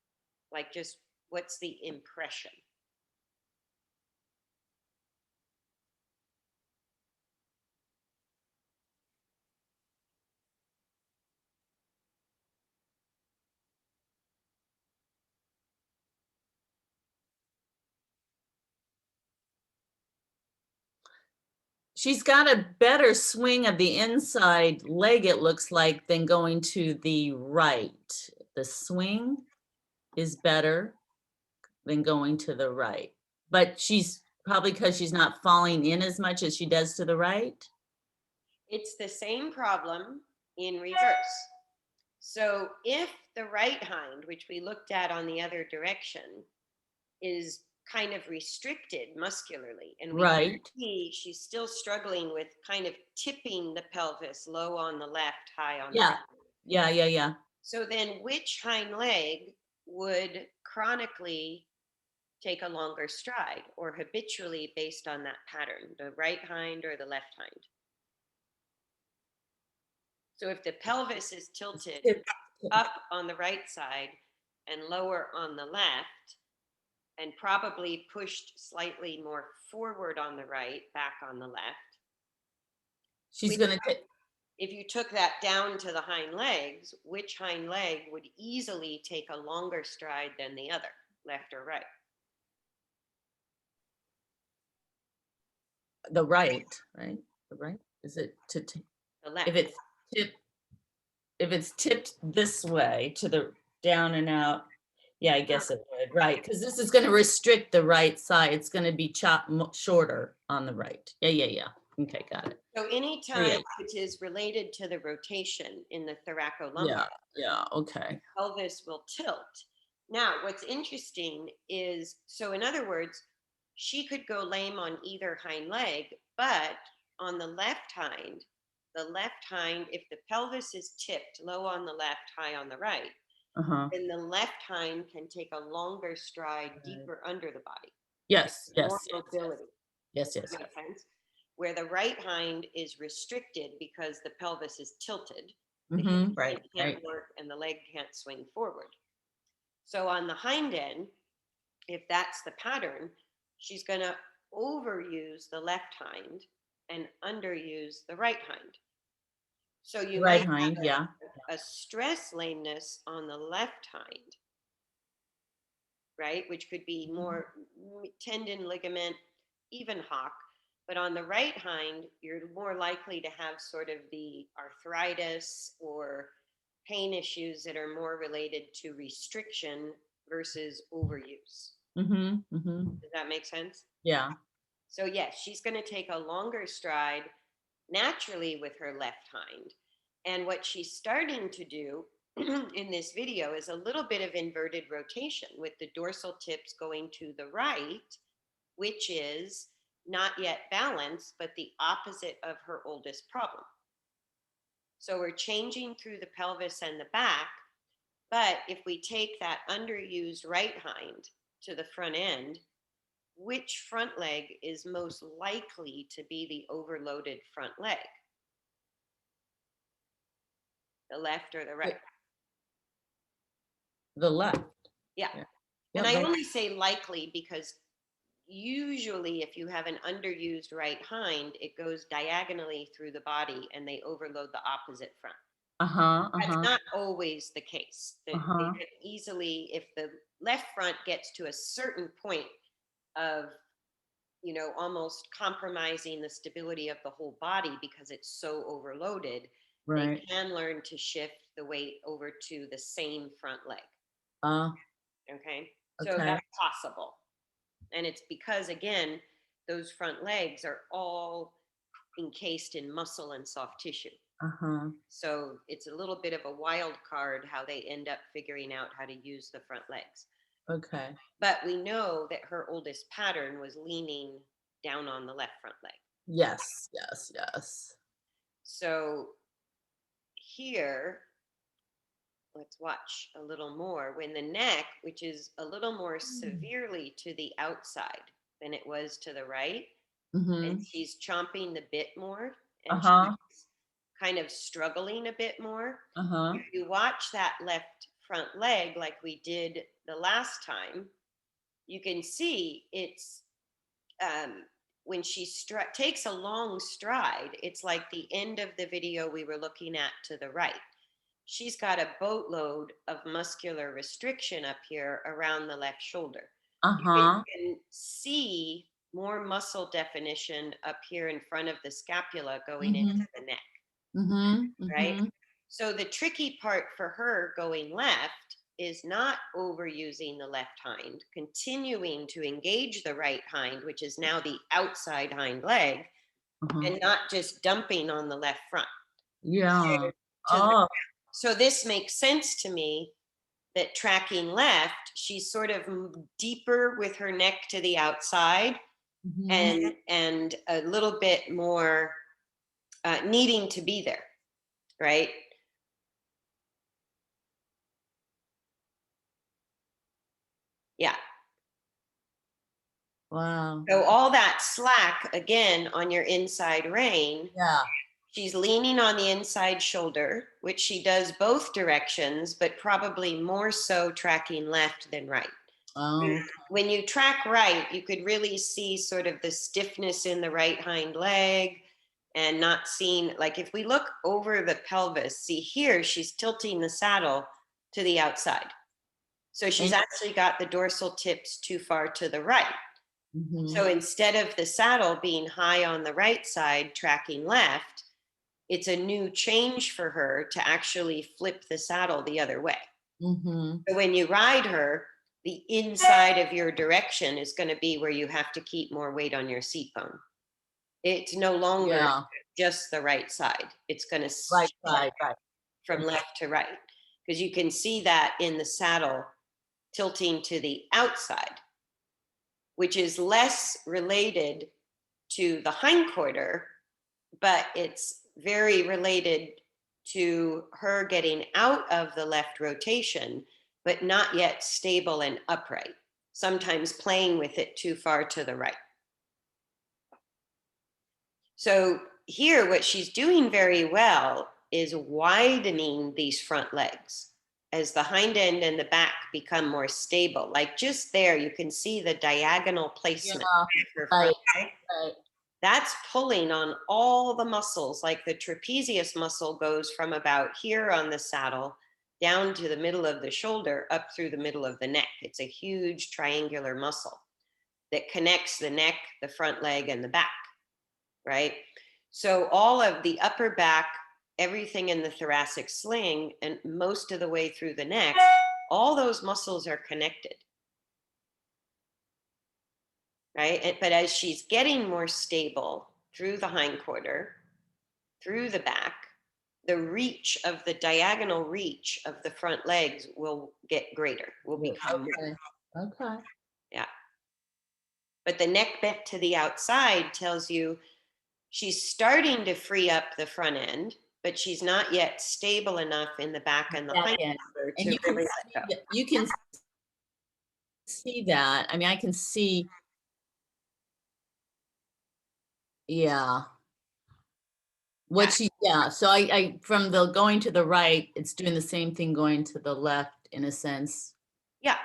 Like, just what's the impression? She's got a better swing of the inside leg, it looks like, than going to the right. The swing is better than going to the right. But she's probably because she's not falling in as much as she does to the right. It's the same problem in reverse. So if the right hind, which we looked at on the other direction, is kind of restricted muscularly, and we can Right. see she's still struggling with kind of tipping the pelvis low on the left, high on the Yeah. right. Yeah, yeah, yeah. So then which hind leg would chronically take a longer stride or habitually based on that pattern, the right hind or the left hind? So if the pelvis is tilted Tip. up on the right side and lower on the left, and probably pushed slightly more forward on the right, back on the left. She's Which, gonna take if you took that down to the hind legs, which hind leg would easily take a longer stride than the other, left or right? the right, right? The right? Is it The left. if it's tipped if it's tipped this way to the down and out, yeah, I guess it would, right? Because this is gonna restrict the right side. It's gonna be chopped shorter on the right. Yeah, yeah, yeah. Okay, got it. So anytime Create. which is related to the rotation in the thoracolumbar, Yeah, yeah, okay. pelvis will tilt. Now, what's interesting is, so in other words, she could go lame on either hind leg, but on the left hind, if the pelvis is tipped low on the left, high on the right, Uh-huh. then the left hind can take a longer stride Right. deeper under the body, Yes, more yes, yes, yes. mobility. Yes, Does yes, that yes. make sense? Where the right hind is restricted because the pelvis is tilted, the hip Mhm, right, joint can't right. work and the leg can't swing forward. So on the hind end, if that's the pattern, she's going to overuse the left hind and underuse the right hind. So you Right might hind, have yeah. a stress lameness on the left hind, right? Which could be Mhm. more tendon, ligament, even hock. But on the right hind, you're more likely to have sort of the arthritis or pain issues that are more related to restriction versus overuse. Mhm, mhm. Does that make sense? Yeah. So, yes, she's going to take a longer stride naturally with her left hind. And what she's starting to do in this video is a little bit of inverted rotation with the dorsal tips going to the right, which is not yet balanced, but the opposite of her oldest problem. So we're changing through the pelvis and the back. But if we take that underused right hind to the front end, which front leg is most likely to be the overloaded front leg? The left or the right? The left. Yeah. Yeah. And Yep, I only say likely because usually if you have an underused right hind, it goes diagonally through the body and they overload the opposite front. uh-huh, That's uh-huh, not always the case. They uh-huh. can easily, if the left front gets to a certain point of, almost compromising the stability of the whole body because it's so overloaded, they Right. can learn to shift the weight over to the same front leg. Uh, Okay. So okay. that's possible. And it's because, again, those front legs are all encased in muscle and soft tissue. Uh-huh. So it's a little bit of a wild card how they end up figuring out how to use the front legs. Okay. But we know that her oldest pattern was leaning down on the left front leg. Yes, yes, yes. So here, let's watch a little more. When the neck, which is a little more severely to the outside than it was to the right, and Mhm. she's chomping the bit more and Uh-huh. she's kind of struggling a bit more. Uh-huh. If you watch that left front leg like we did the last time, you can see it's um, when she takes a long stride, it's like the end of the video we were looking at to the right. She's got a boatload of muscular restriction up here around the left shoulder. You Uh-huh. can see more muscle definition up here in front of the scapula going into Mhm. the neck, Mhm. right? Mhm. So the tricky part for her going left is not overusing the left hind, continuing to engage the right hind, which is now the outside hind leg, Uh-huh. and not just dumping on the left front. Yeah. To the, Oh. so this makes sense to me that tracking left, she's sort of deeper with her neck to the outside Mhm. and a little bit more needing to be there, right? Yeah. Wow. So all that slack again on your inside rein, Yeah. she's leaning on the inside shoulder, which she does both directions, but probably more so tracking left than right. Oh. When you track right, you could really see sort of the stiffness in the right hind leg and not seeing, like if we look over the pelvis, see here, she's tilting the saddle to the outside. So she's And actually got the dorsal tips too far to the right. mhm. So instead of the saddle being high on the right side, tracking left, it's a new change for her to actually flip the saddle the other way. Mhm. So when you ride her, the inside of your direction is going to be where you have to keep more weight on your seat bone. It's no longer Yeah. just the right side. It's going to Right shift side, right. from left to right because you can see that in the saddle tilting to the outside, which is less related to the hindquarter, but it's very related to her getting out of the left rotation, but not yet stable and upright, sometimes playing with it too far to the right. So, here, what she's doing very well is widening these front legs as the hind end and the back become more stable. Like just there, you can see the diagonal Yeah. placement of her Right. front leg. Right. That's pulling on all the muscles, like the trapezius muscle goes from about here on the saddle down to the middle of the shoulder, up through the middle of the neck. It's a huge triangular muscle that connects the neck, the front leg, and the back, right? So all of the upper back, everything in the thoracic sling, and most of the way through the neck, all those muscles are connected, right? But as she's getting more stable through the hindquarter, through the back, the reach of the diagonal reach of the front legs will get greater, will become more. Okay. Okay. Yeah. But the neck bent to the outside tells you she's starting to free up the front end, but she's not yet stable enough in the back and the Back hind end. quarter And to really let go. you can see that. I mean, I can see, yeah. Yeah. Yeah, so I from the going to the right, it's doing the same thing going to the left in a sense. Yeah.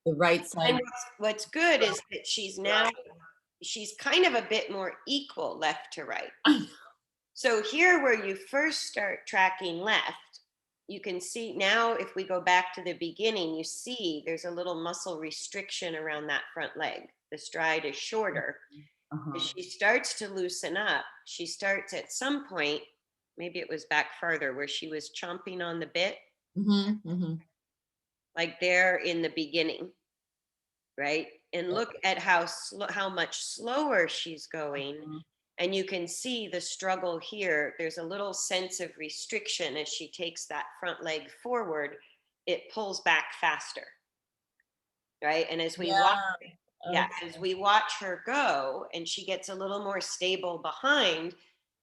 The right And side. what's good is that she's kind of a bit more equal left to right. So here where you first start tracking left, you can see now if we go back to the beginning, you see there's a little muscle restriction around that front leg. The stride is shorter. As Uh-huh. she starts to loosen up, she starts at some point, maybe it was back farther where she was chomping on the bit, Mhm, mhm. like there in the beginning, right? And Yep. look at how much slower she's going. Uh-huh. And you can see the struggle here. There's a little sense of restriction as she takes that front leg forward. It pulls back faster, right? And as we watch, Yeah. yeah, Okay. as we watch her go and she gets a little more stable behind,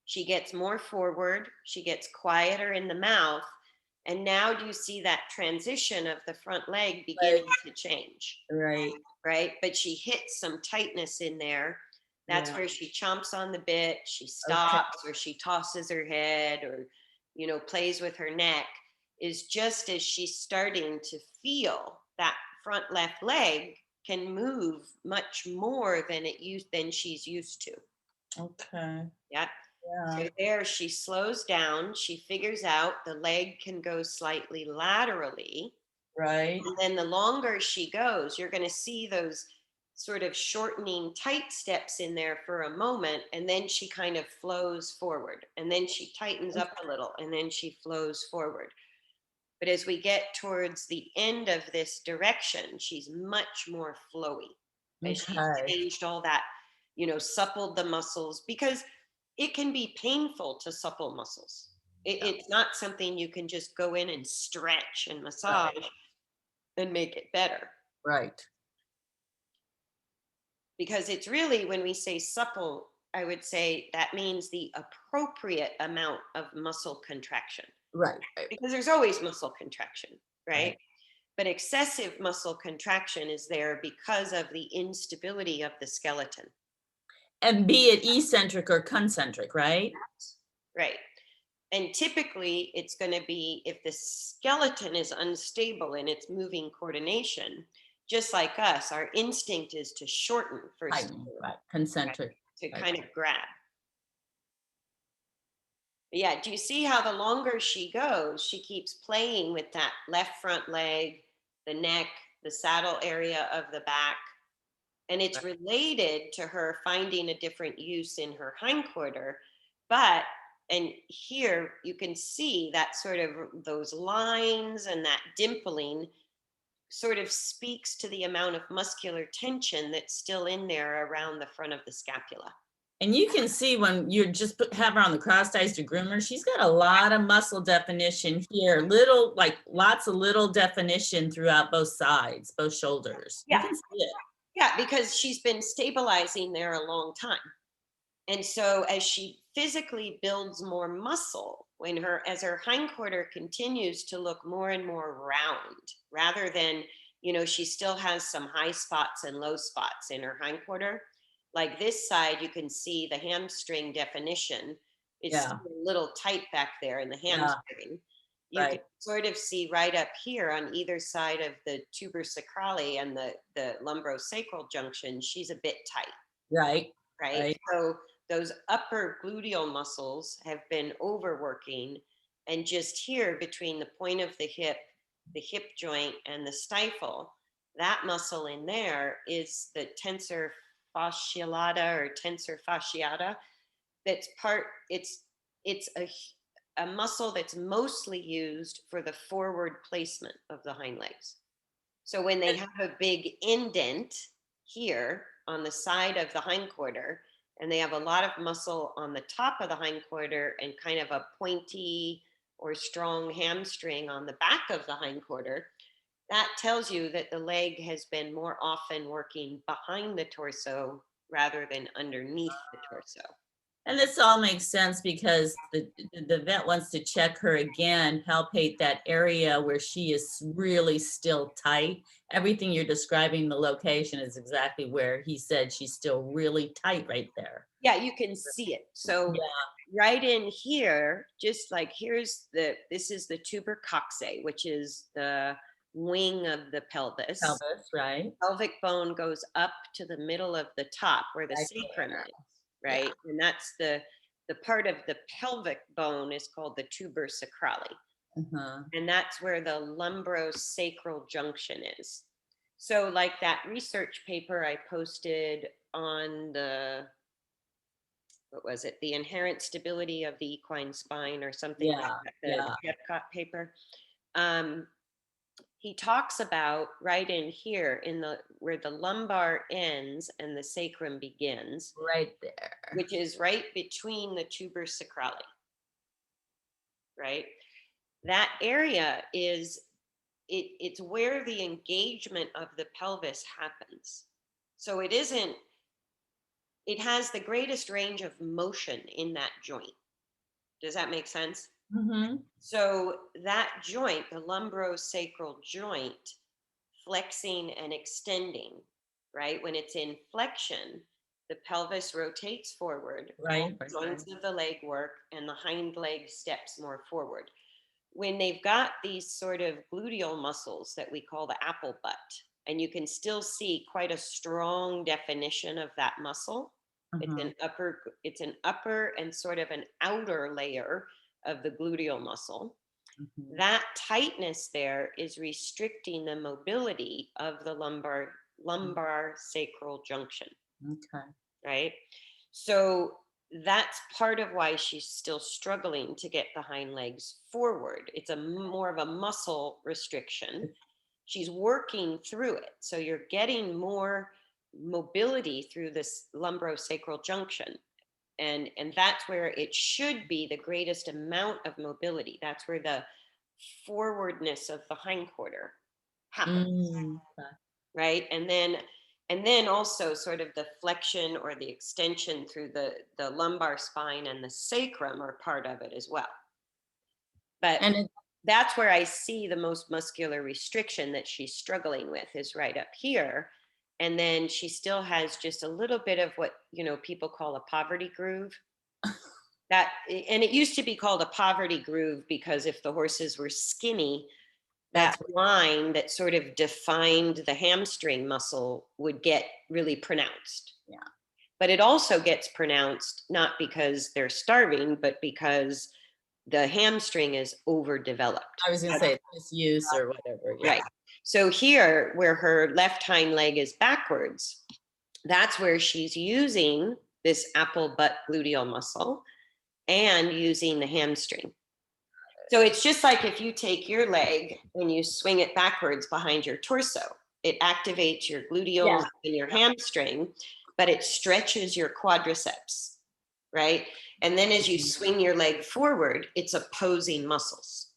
she gets more forward, she gets quieter in the mouth. And now do you see that transition of the front leg beginning Right, to change? right. Right? But she hits some tightness in there. That's Yeah. where she chomps on the bit, she Okay. stops, or she tosses her head, or, plays with her neck, is just as she's starting to feel that front left leg can move much more than she's used to. Okay. Yeah. Yeah. So there she slows down. She figures out the leg can go slightly laterally. Right. And then the longer she goes, you're going to see those sort of shortening tight steps in there for a moment. And then she kind of flows forward. And then she tightens up a little. And then she flows forward. But as we get towards the end of this direction, she's much more flowy as she's Okay. changed all that, suppled the muscles, because it can be painful to supple muscles. Yeah. It's not something you can just go in and stretch and Right. massage and make it better. Right. Because it's really, when we say supple, I would say that means the appropriate amount of muscle contraction, Right. Right. because there's always muscle contraction, Right. right? But excessive muscle contraction is there because of the instability of the skeleton. And be it eccentric or concentric, right? Right. And typically it's going to be if the skeleton is unstable in its moving coordination, just like us, our instinct is to shorten for Tightening, stability, right, right? concentric, To right. kind of grab. But yeah, do you see how the longer she goes, she keeps playing with that left front leg, the neck, the saddle area of the back. And it's related to her finding a different use in her hindquarter. But, and here you can see that sort of those lines and that dimpling sort of speaks to the amount of muscular tension that's still in there around the front of the scapula. And you can see when you just have her on the crossed eyes to groomer, she's got a lot of muscle definition here, like lots of little definition throughout both sides, both shoulders. You Yeah. can see it. Yeah, because she's been stabilizing there a long time. And so as she physically builds more muscle, as her hindquarter continues to look more and more round, rather than, she still has some high spots and low spots in her hindquarter. Like this side, you can see the hamstring definition is Yeah, still a little tight back there in the yeah, hamstring. You can right, sort of see right up here on either side of the tuber sacrale and the lumbosacral junction, she's a bit tight, right, right? right. So those upper gluteal muscles have been overworking. And just here between the point of the hip joint, and the stifle, that muscle in there is the tensor fasciata or tensor fasciata. That's part, it's a muscle that's mostly used for the forward placement of the hind legs. So when they have a big indent here on the side of the hindquarter, and they have a lot of muscle on the top of the hindquarter and kind of a pointy or strong hamstring on the back of the hindquarter, that tells you that the leg has been more often working behind the torso rather than underneath the torso. And this all makes sense because the vet wants to check her again, palpate that area where she is really still tight. Everything you're describing, the location is exactly where he said she's still really tight right there. Yeah, you can see it. So Yeah, right in here, just like this is the tuber coccyx, which is the wing of the pelvis. pelvis, right? Pelvic bone goes up to the middle of the top where the Right sacrum there. is, Yeah. right? And that's the part of the pelvic bone is called the tuber sacrale. Uh-huh. And that's where the lumbrosacral junction is. So like that research paper I posted on what was it? The inherent stability of the equine spine or something like Yeah, that, yeah. the Epcot paper. Um, he talks about right in here in the where the lumbar ends and the sacrum begins, Right there. which is right between the tuber sacrale, right? That area is it's where the engagement of the pelvis happens. So it has the greatest range of motion in that joint. Does that make sense? Mm-hmm. So that joint, the lumbosacral joint, flexing and extending, right? When it's in flexion, the pelvis rotates forward, all Right, right, right. joints of the leg work, and the hind leg steps more forward. When they've got these sort of gluteal muscles that we call the apple butt, and you can still see quite a strong definition of that muscle. Uh-huh. It's an upper and sort of an outer layer of the gluteal muscle. Mhm. That tightness there is restricting the mobility of the lumbar sacral junction, Okay. right? So that's part of why she's still struggling to get the hind legs forward. It's a more of a muscle restriction. She's working through it. So you're getting more mobility through this lumbosacral junction. And that's where it should be the greatest amount of mobility. That's where the forwardness of the hindquarter happens, Okay. right? And then also sort of the flexion or the extension through the lumbar spine and the sacrum are part of it as well. But And it, that's where I see the most muscular restriction that she's struggling with is right up here. And then she still has just a little bit of what, people call a poverty groove. And it used to be called a poverty groove because if the horses were skinny, that that's what, line that sort of defined the hamstring muscle would get really pronounced. yeah. But it also gets pronounced not because they're starving, but because the hamstring is overdeveloped. I was gonna say misuse or whatever. Yeah. Right. So here, where her left hind leg is backwards, that's where she's using this apple butt gluteal muscle and using the hamstring. So it's just like if you take your leg and you swing it backwards behind your torso, it activates your gluteals Yeah. and your hamstring, but it stretches your quadriceps, right? And then as you swing your leg forward, it's opposing muscles,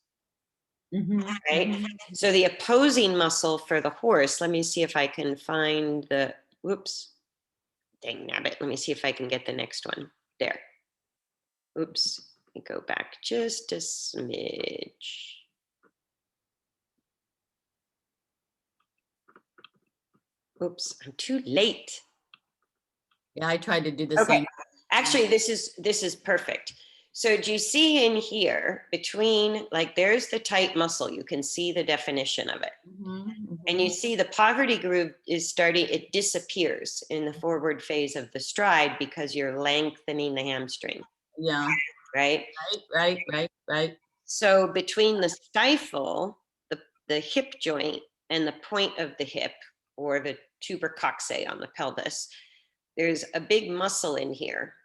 Mm-hmm. right? Mm-hmm. So the opposing muscle for the horse, let me see if I can find whoops, dang nabbit. Let me see if I can get the next one. There. Oops. Let me go back just a smidge. Oops, I'm too late. Yeah, I tried to do the Okay. same. Actually, this is perfect. So do you see in here between, like, there's the tight muscle, you can see the definition of it. Mm-hmm. And you see the poverty groove is starting, it disappears in the forward phase of the stride because you're lengthening the hamstring, Yeah. right? Right. So between the stifle, the hip joint, and the point of the hip, or the tuber coccyx on the pelvis, there's a big muscle in here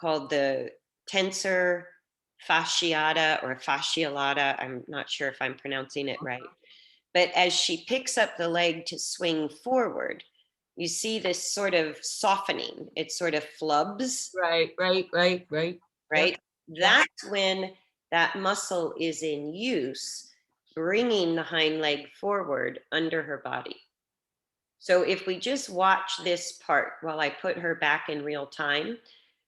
called the tensor fasciata or fasciolata. I'm not sure if I'm pronouncing it right. But as she picks up the leg to swing forward, you see this sort of softening. It sort of flubs, Right. right? Yep. That's when that muscle is in use, bringing the hind leg forward under her body. So if we just watch this part while I put her back in real time,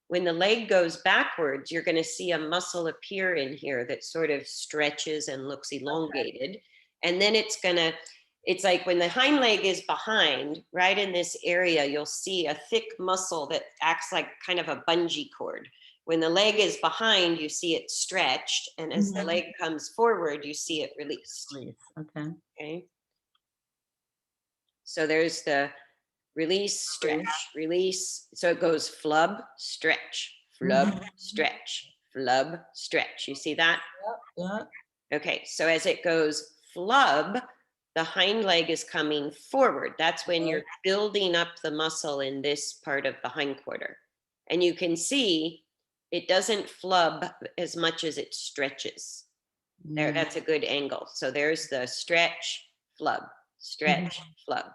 when the leg goes backwards, you're going to see a muscle appear in here that sort of stretches and looks elongated. And then it's like when the hind leg is behind, right in this area, you'll see a thick muscle that acts like kind of a bungee cord. When the leg is behind, you see it stretched. And as the leg comes forward, you see it released. Okay. Okay. So there's the release, stretch, release. So it goes flub, stretch, flub, stretch, flub, stretch. You see that? Yep. Okay, so as it goes flub, the hind leg is coming forward. That's when you're building up the muscle in this part of the hindquarter. And you can see it doesn't flub as much as it stretches. There, that's a good angle. So there's the stretch, flub, stretch, flub,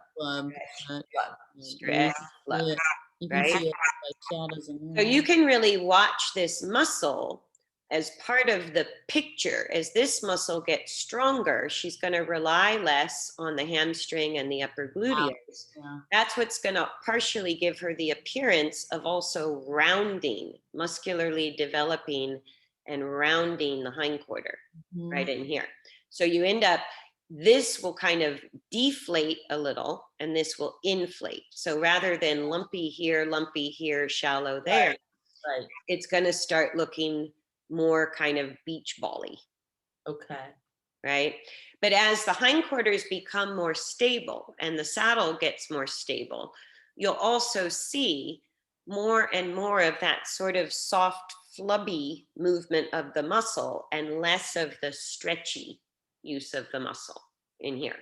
stretch, flub. You can see it like shadows in So you can really watch this muscle as part of the picture. As this muscle gets stronger, she's going to rely less on the hamstring and the upper gluteus. Yeah. That's what's going to partially give her the appearance of also rounding, muscularly developing and rounding the hindquarter right in here. So you end up, this will kind of deflate a little and this will inflate. So rather than lumpy here, shallow there, Right. it's going to start looking more kind of beach bally. Okay. Right. But as the hindquarters become more stable and the saddle gets more stable, you'll also see more and more of that sort of soft, flubby movement of the muscle and less of the stretchy use of the muscle in here.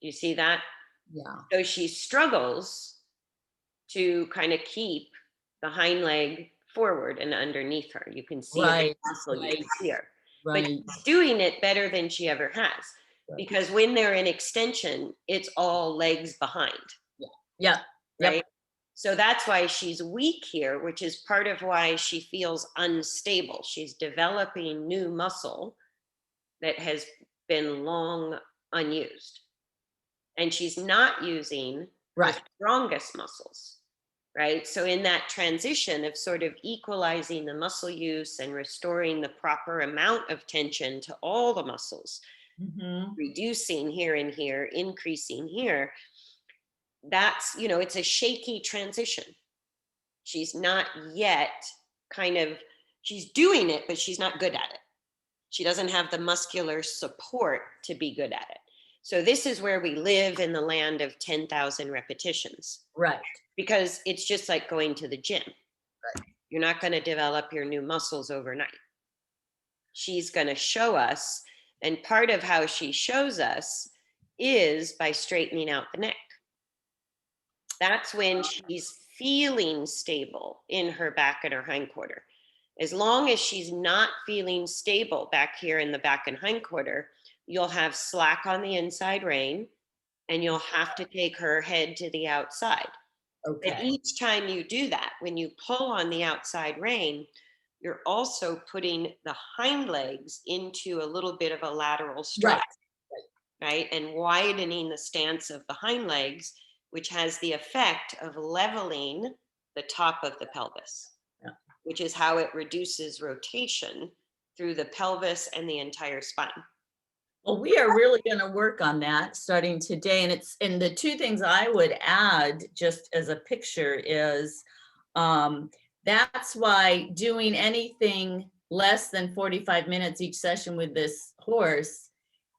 You see that? Yeah. So she struggles to kind of keep the hind leg forward and underneath her. You can see the muscle use here. But she's doing it better than she ever has. Because when they're in extension, it's all legs behind. Yeah. Right? So that's why she's weak here, which is part of why she feels unstable. She's developing new muscle that has been long unused. And she's not using the strongest muscles, right? So in that transition of sort of equalizing the muscle use and restoring the proper amount of tension to all the muscles, reducing here and here, increasing here, that's, it's a shaky transition. She's not yet she's doing it, but she's not good at it. She doesn't have the muscular support to be good at it. So this is where we live in the land of 10,000 repetitions. Right. Because it's just like going to the gym. Right. You're not going to develop your new muscles overnight. She's going to show us, and part of how she shows us is by straightening out the neck. That's when she's feeling stable in her back and her hindquarter. As long as she's not feeling stable back here in the back and hindquarter, you'll have slack on the inside rein, and you'll have to take her head to the outside. Okay. But each time you do that, when you pull on the outside rein, you're also putting the hind legs into a little bit of a lateral stride, right? And widening the stance of the hind legs, which has the effect of leveling the top of the pelvis, which is how it reduces rotation through the pelvis and the entire spine. Well, we are really going to work on that starting today. And the two things I would add just as a picture is that's why doing anything less than 45 minutes each session with this horse,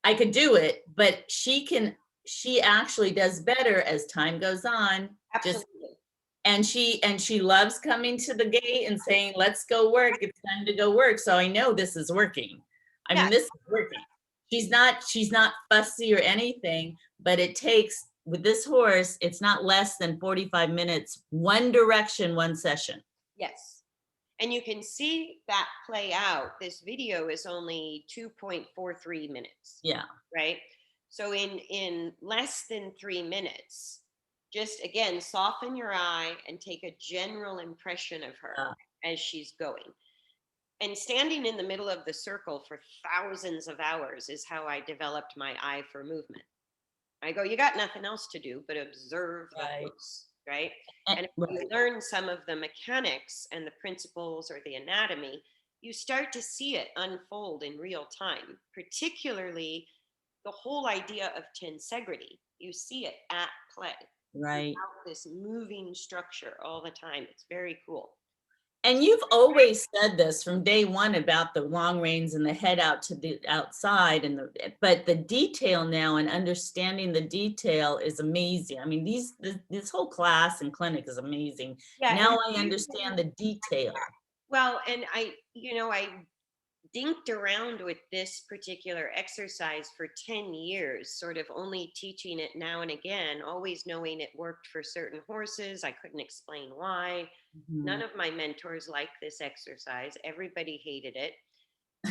I could do it, but she actually does better as time goes on. Absolutely. And she loves coming to the gate and saying, let's go work. It's time to go work. So I know this is working. I mean, this is working. She's not fussy or anything, but it takes, with this horse, it's not less than 45 minutes, one direction, one session. Yes. And you can see that play out. This video is only 2.43 minutes. Yeah. Right? So in less than 3 minutes, just again, soften your eye and take a general impression of her. as she's going. And standing in the middle of the circle for thousands of hours is how I developed my eye for movement. I go, you got nothing else to do but observe the Right. horse, right? And if you Right. learn some of the mechanics and the principles or the anatomy, you start to see it unfold in real time, particularly the whole idea of tensegrity. You see it at play Right. throughout this moving structure all the time. It's very cool. And you've always said this from day one about the long reins and the head out to the outside and but the detail now and understanding the detail is amazing. I mean, this whole class and clinic is amazing. Yeah, and Now I understand the detail. well, and I dinked around with this particular exercise for 10 years, sort of only teaching it now and again, always knowing it worked for certain horses. I couldn't explain why. None Mhm. of my mentors liked this exercise. Everybody hated it.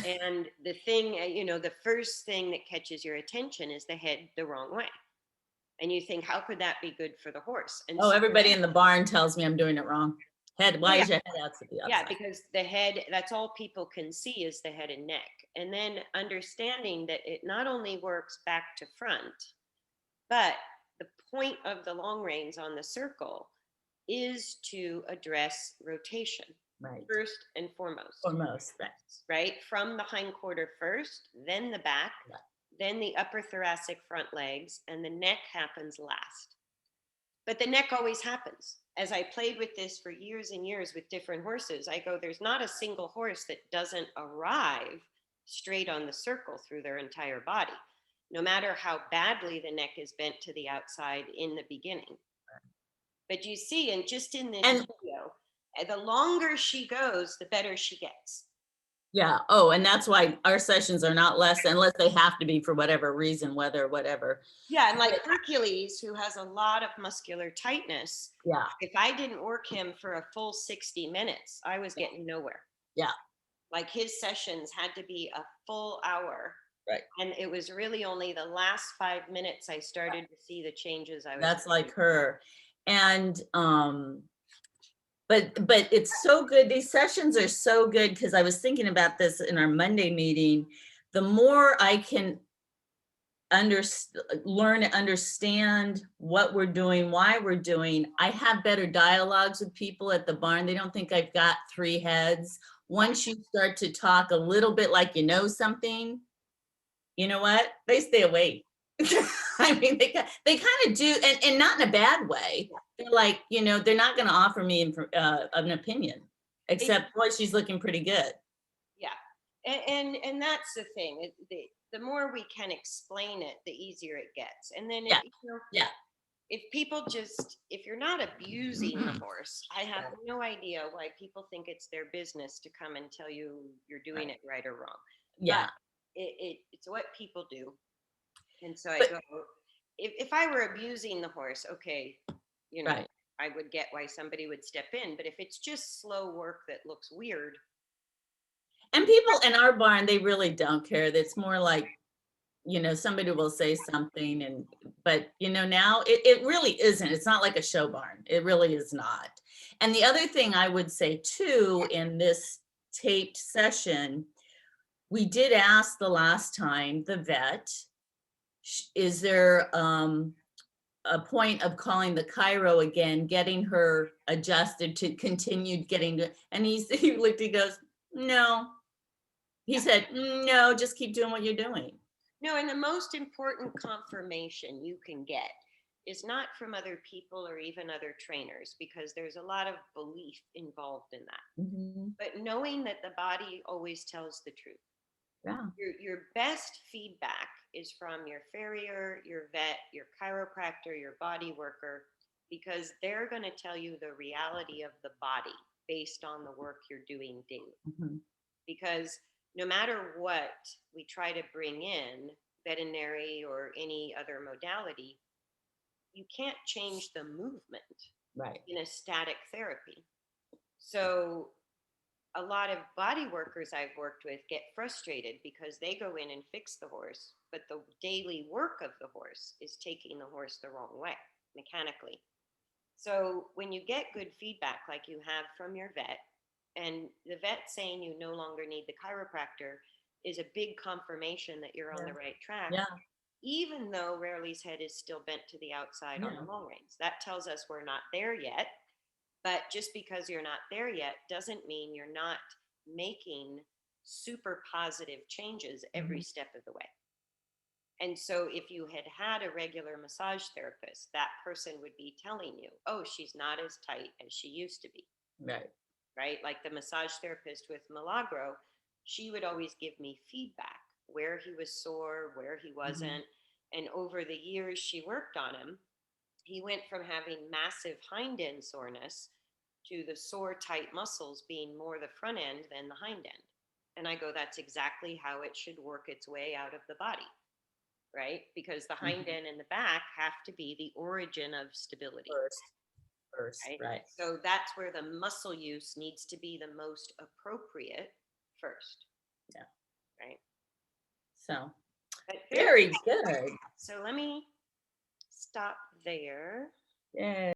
And the thing, the first thing that catches your attention is the head the wrong way. And you think, how could that be good for the horse? And Oh, so, everybody in the barn tells me I'm doing it wrong. Head, oh, why yeah, is your head out to the yeah, outside? because the head, that's all people can see is the head and neck. And then understanding that it not only works back to front, but the point of the long reins on the circle is to address rotation Right. first and foremost, For most, right. right? From the hindquarter first, then the back, Yeah. then the upper thoracic front legs, and the neck happens last. But the neck always happens. As I played with this for years and years with different horses, I go, there's not a single horse that doesn't arrive straight on the circle through their entire body, no matter how badly the neck is bent to the outside in the beginning. But you see, and just in this And video, the longer she goes, the better she gets. yeah. Oh, and that's why our sessions are not less unless they have to be for whatever reason, weather, whatever. Yeah, and like Hercules, who has a lot of muscular tightness, Yeah. if I didn't work him for a full 60 minutes, I was getting nowhere. Yeah. Like his sessions had to be a full hour. Right. And it was really only the last 5 minutes I started to see the changes I was That's like making. her. And but it's so good. These sessions are so good because I was thinking about this in our Monday meeting. The more I can learn and understand what we're doing, why we're doing, I have better dialogues with people at the barn. They don't think I've got three heads. Once you start to talk a little bit like you know something, you know what? They stay awake. I mean, they kind of do, and not in a bad way. They're like, they're not going to offer me an opinion, They, except, boy, she's looking pretty good. yeah. And that's the thing. The more we can explain it, the easier it gets. And then, Yeah, yeah, if people if you're not abusing the horse, I have no idea why people think it's their business to come and tell you you're doing it right or wrong. But yeah. it's what people do. And so I But go, if I were abusing the horse, okay, you know, right. I would get why somebody would step in. But if it's just slow work that looks weird, And people in our barn, they really don't care. It's more like, somebody will say something but now it really isn't. It's not like a show barn. It really is not. And the other thing I would say too, in this taped session, we did ask the last time the vet, is there a point of calling the chiro again, getting her adjusted to continue getting to, and he looked, he goes, no. He said, no, just keep doing what you're doing. no, and the most important confirmation you can get is not from other people or even other trainers, because there's a lot of belief involved in that. Mhm. But knowing that the body always tells the truth. Yeah. Your best feedback is from your farrier, your vet, your chiropractor, your body worker, because they're going to tell you the reality of the body based on the work you're doing daily. Mhm. Because no matter what we try to bring in, veterinary or any other modality, you can't change the movement Right. in a static therapy. So a lot of body workers I've worked with get frustrated because they go in and fix the horse, but the daily work of the horse is taking the horse the wrong way mechanically. So when you get good feedback like you have from your vet, And the vet saying you no longer need the chiropractor is a big confirmation that you're on Yeah. the right track, Yeah. even though Rarely's head is still bent to the outside on the Yeah. long reins. That tells us we're not there yet. But just because you're not there yet doesn't mean you're not making super positive changes every Mhm. step of the way. And so if you had had a regular massage therapist, that person would be telling you, oh, she's not as tight as she used to be, Right. right? Like the massage therapist with Milagro, she would always give me feedback where he was sore, where he Mhm. wasn't. And over the years she worked on him, he went from having massive hind end soreness to the sore, tight muscles being more the front end than the hind end. And I go, that's exactly how it should work its way out of the body, right? Because the hind Mhm. end and the back have to be the origin of stability, First, right? right. So that's where the muscle use needs to be the most appropriate first, Yeah. right? So But very very cool. good. So let me stop there. Yay.